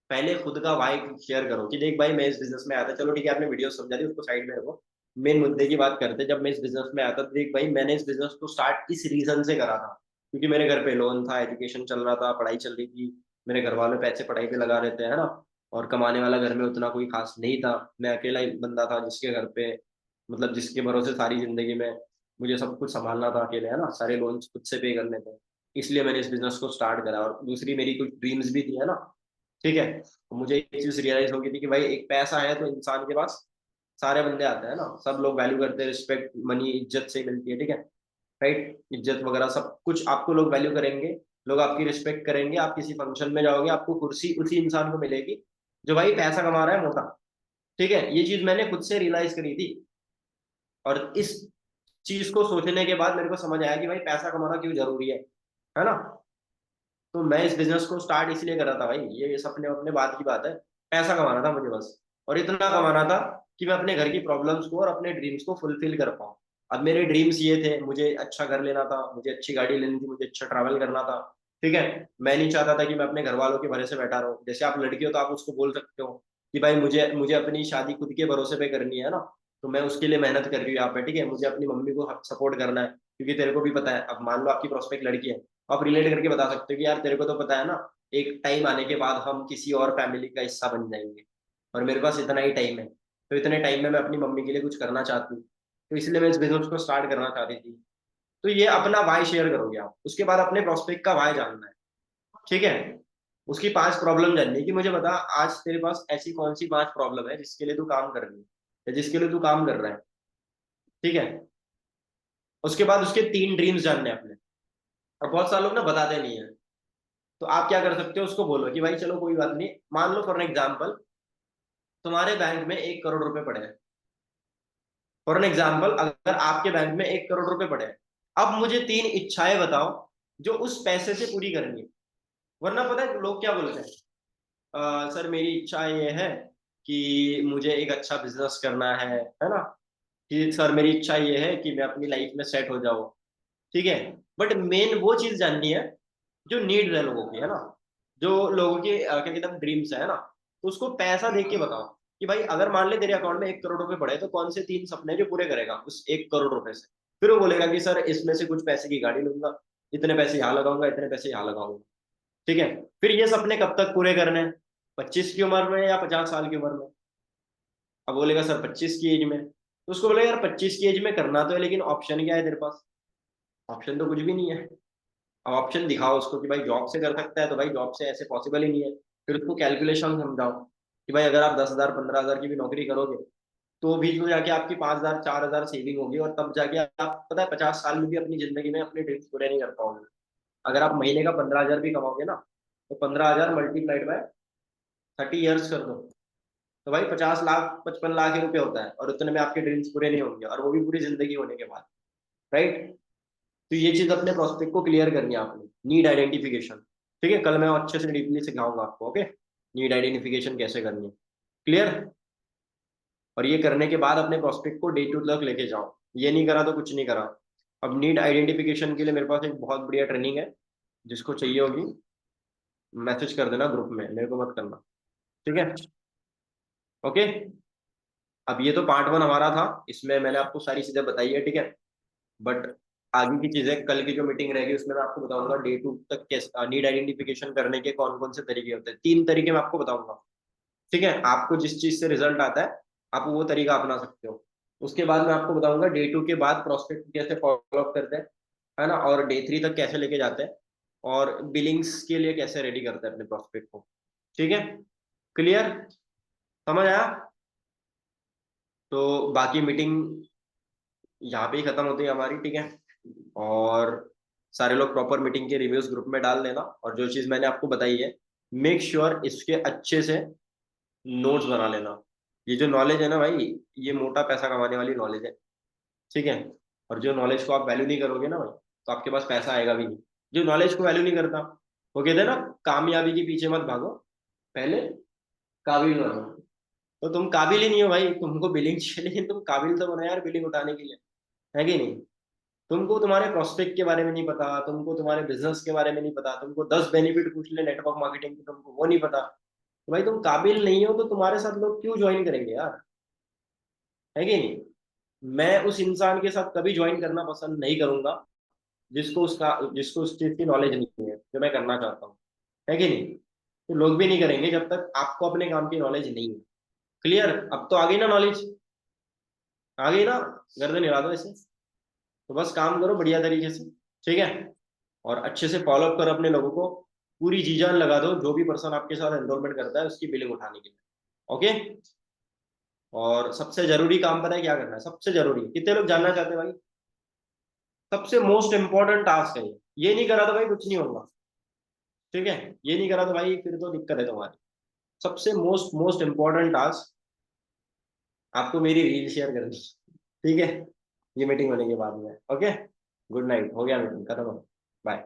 पहले खुद का वाई शेयर करो कि देख भाई मैं इस बिजनेस में आया था, चलो ठीक है आपने वीडियो समझा दी उसको साइड में रखो, मेन मुद्दे की बात करते हैं। जब मैं इस बिजनेस में आया था तो देख भाई मैंने इस बिजनेस को स्टार्ट इस रीजन से करा था, क्योंकि मेरे घर पे लोन था, एजुकेशन चल रहा था, पढ़ाई चल रही थी, मेरे घर वाले पैसे पढ़ाई पे लगा रहे थे, है ना। और कमाने वाला घर में उतना कोई खास नहीं था, मैं अकेला ही बंदा था जिसके घर पे, मतलब जिसके भरोसे सारी जिंदगी में मुझे सब कुछ संभालना था अकेले, है ना, सारे लोन खुद से पे करने थे। इसलिए मैंने इस बिजनेस को स्टार्ट करा, और दूसरी मेरी कुछ ड्रीम्स भी थी, है ना। ठीक है, तो मुझे एक चीज रियलाइज हो गई थी कि भाई एक पैसा है तो इंसान के पास सारे बंदे आते हैं ना, सब लोग वैल्यू करते हैं, रिस्पेक्ट मनी इज्जत से मिलती है। ठीक है, राइट, इज्जत वगैरह सब कुछ आपको लोग वैल्यू करेंगे, लोग आपकी रिस्पेक्ट करेंगे, आप किसी फंक्शन में जाओगे आपको कुर्सी उसी इंसान को मिलेगी जो भाई पैसा कमा रहा है मोटा। ठीक है, ये चीज मैंने खुद से रियलाइज करी थी, और इस चीज को सोचने के बाद मेरे को समझ आया कि भाई पैसा कमाना क्यों जरूरी है ना। तो मैं इस बिजनेस को स्टार्ट इसलिए कर रहा था भाई, ये सपने अपने बात की बात है, पैसा कमाना था मुझे बस, और इतना कमाना था कि मैं अपने घर की प्रॉब्लम्स को और अपने ड्रीम्स को फुलफिल कर पाऊँ। अब मेरे ड्रीम्स ये थे, मुझे अच्छा घर लेना था, मुझे अच्छी गाड़ी लेनी थी, मुझे अच्छा ट्रैवल करना था। ठीक है, मैं नहीं चाहता था कि मैं अपने घर वालों के भरोसे बैठा रहूं। जैसे आप लड़की हो तो आप उसको बोल सकते हो कि भाई मुझे मुझे अपनी शादी खुद के भरोसे पे करनी है ना, तो मैं उसके लिए मेहनत कर रही हूँ यहाँ पे। ठीक है, मुझे अपनी मम्मी को सपोर्ट करना है, क्योंकि तेरे को भी पता है, अब मान लो आपकी प्रोस्पेक्ट लड़की है, आप रिलेट करके बता सकते हो कि यार तेरे को तो पता है ना, एक टाइम आने के बाद हम किसी और फैमिली का हिस्सा बन जाएंगे, और मेरे पास इतना ही टाइम है, तो इतने टाइम में मैं अपनी मम्मी के लिए कुछ करना चाहती हूँ, तो इसलिए मैं इस बिजनेस को स्टार्ट करना चाहती थी। तो ये अपना वाई शेयर करोगे आप, उसके बाद अपने प्रोस्पेक्ट का वाई जानना है। ठीक है, उसकी 5 प्रॉब्लम जाननी है कि मुझे बता आज तेरे पास ऐसी कौन सी 5 प्रॉब्लम है जिसके लिए तू काम कर रही है, या जिसके लिए तू काम कर रहा है। ठीक है, उसके बाद उसके 3 ड्रीम्स जानने हैं अपने। और बहुत सारे लोग ना बताते नहीं है, तो आप क्या कर सकते हो, उसको बोलो कि भाई चलो कोई बात नहीं, मान लो फॉर एन एग्जाम्पल तुम्हारे बैंक में 1 करोड़ रुपए पड़े हैं। फॉर एन एग्जाम्पल अगर आपके बैंक में 1 करोड़ रुपए पड़े हैं, अब मुझे 3 इच्छाएं बताओ जो उस पैसे से पूरी करनी है। वरना पता है लोग क्या बोलते हैं, सर मेरी इच्छा ये है कि मुझे एक अच्छा बिजनेस करना है ना, कि सर मेरी इच्छा ये है कि मैं अपनी लाइफ में सेट हो जाऊं। ठीक है, बट मेन वो चीज जाननी है जो नीड है लोगों की, है ना, जो लोगों की क्या कहते हैं ड्रीम्स है ना, तो उसको पैसा देख के बताओ कि भाई अगर मान ले तेरे अकाउंट में 1 करोड़ रुपए पड़े तो कौन से 3 सपने जो पूरे करेगा उस 1 करोड़ रुपए से। फिर वो बोलेगा कि सर इसमें से कुछ पैसे की गाड़ी लूंगा, इतने पैसे यहाँ लगाऊंगा, इतने पैसे यहाँ लगाऊंगा। ठीक है, फिर ये सपने कब तक पूरे करने हैं, 25 की उम्र में या 50 साल की उम्र में? अब बोलेगा सर 25 की एज में, तो उसको बोलेगा यार 25 की एज में करना तो है, लेकिन ऑप्शन क्या है तेरे पास? ऑप्शन तो कुछ भी नहीं है। अब ऑप्शन दिखाओ उसको कि भाई जॉब से कर सकता है, तो भाई जॉब से ऐसे पॉसिबल ही नहीं है। फिर उसको कैलकुलेशन समझाओ कि भाई अगर आप 10,000 15,000 की भी नौकरी करोगे तो भी तो जाके आपकी 5,000 4,000 सेविंग होगी, और तब जाके आप पता है 50 साल में भी अपनी जिंदगी में अपने ड्रीम्स पूरे नहीं कर पाओगे। अगर आप महीने का 15,000 भी कमाओगे ना, तो 15,000 मल्टीप्लाइड बाय 30 ईयर्स कर दो, तो भाई 50 लाख 55 लाख ही रुपए होता है, और उतने में आपके ड्रीम्स पूरे नहीं होंगे, और वो भी पूरी जिंदगी होने के बाद, राइट। तो ये चीज अपने प्रोस्पेक्ट को क्लियर करनी है आपने, नीड आइडेंटिफिकेशन। ठीक है, कल मैं अच्छे से डीपली सिखाऊंगा आपको, ओके, नीड आइडेंटिफिकेशन कैसे करनी है, क्लियर। और ये करने के बाद अपने प्रोस्पेक्ट को डे टू तक लेके जाओ, ये नहीं करा तो कुछ नहीं करा। अब नीड आइडेंटिफिकेशन के लिए मेरे पास एक बहुत बढ़िया ट्रेनिंग है, जिसको चाहिए होगी मैसेज कर देना ग्रुप में, मेरे को मत करना, ठीक है, ओके। अब ये तो पार्ट 1 हमारा था, इसमें मैंने आपको सारी चीजें बताई है, ठीक है। बट आगे की चीजें कल की जो मीटिंग रहेगी उसमें मैं आपको बताऊंगा डे टू तक कैसे नीड आइडेंटिफिकेशन करने के कौन कौन से तरीके होते हैं, 3 तरीके मैं आपको बताऊंगा, ठीक है। आपको जिस चीज से रिजल्ट आता है आप वो तरीका अपना सकते हो। उसके बाद मैं आपको बताऊंगा डे 2 के बाद प्रोस्पेक्ट कैसे फॉलो अप करते हैं, है ना, और डे 3 तक कैसे लेके जाते हैं, और बिलिंग्स के लिए कैसे रेडी करते हैं अपने प्रोस्पेक्ट को, ठीक है, क्लियर, समझ आया। तो बाकी मीटिंग यहाँ पे ही खत्म होती है हमारी, ठीक है। और सारे लोग प्रॉपर मीटिंग के रिव्यूज ग्रुप में डाल देना, और जो चीज मैंने आपको बताई है मेक श्योर इसके अच्छे से नोट्स बना लेना। ये जो नॉलेज है ना भाई, ये मोटा पैसा कमाने वाली नॉलेज है, ठीक है। और जो नॉलेज को आप वैल्यू नहीं करोगे ना भाई, तो आपके पास पैसा आएगा भी नहीं। जो नॉलेज को वैल्यू नहीं करता, वो कहते हैं ना, कामयाबी के पीछे मत भागो, पहले काबिल बनो। तो तुम काबिल ही नहीं हो भाई, तुमको बिलिंग चाहिए, तुम काबिल तो बनो यार बिलिंग उठाने के लिए, है कि नहीं। तुमको तुम्हारे प्रोस्पेक्ट के बारे में नहीं पता, तुमको तुम्हारे बिजनेस के बारे में नहीं पता, तुमको 10 बेनिफिट पूछ ले नेटवर्क मार्केटिंग के, तुमको वो नहीं पता, तो भाई तुम काबिल नहीं हो, तो तुम्हारे साथ लोग क्यों ज्वाइन करेंगे यार, है कि नहीं। मैं उस इंसान के साथ कभी ज्वाइन करना पसंद नहीं करूंगा जिसको उस चीज की नॉलेज नहीं है जो मैं करना चाहता हूँ, है कि नहीं। तो लोग भी नहीं करेंगे जब तक आपको अपने काम की नॉलेज नहीं है, क्लियर। अब तो आ गई ना नॉलेज, आ गई ना, गर्दन हिला दो ऐसे। तो बस काम करो बढ़िया तरीके से, ठीक है, और अच्छे से फॉलो अप करो अपने लोगों को, पूरी जी जान लगा दो जो भी पर्सन आपके साथ एनरोलमेंट करता है उसकी बिलिंग उठाने के लिए, ओके। और सबसे जरूरी काम पता है क्या करना है, सबसे जरूरी, कितने लोग जानना चाहते हैं भाई, सबसे मोस्ट इंपॉर्टेंट टास्क है ये नहीं करा तो भाई कुछ नहीं होगा, ठीक है। ये नहीं करा तो भाई फिर तो दिक्कत है तुम्हारी। सबसे मोस्ट मोस्ट इंपॉर्टेंट टास्क, आपको मेरी रील शेयर करनी, ठीक है, ये मीटिंग होने के बाद में, ओके। गुड नाइट, हो गया मीटिंग खत्म, बाय।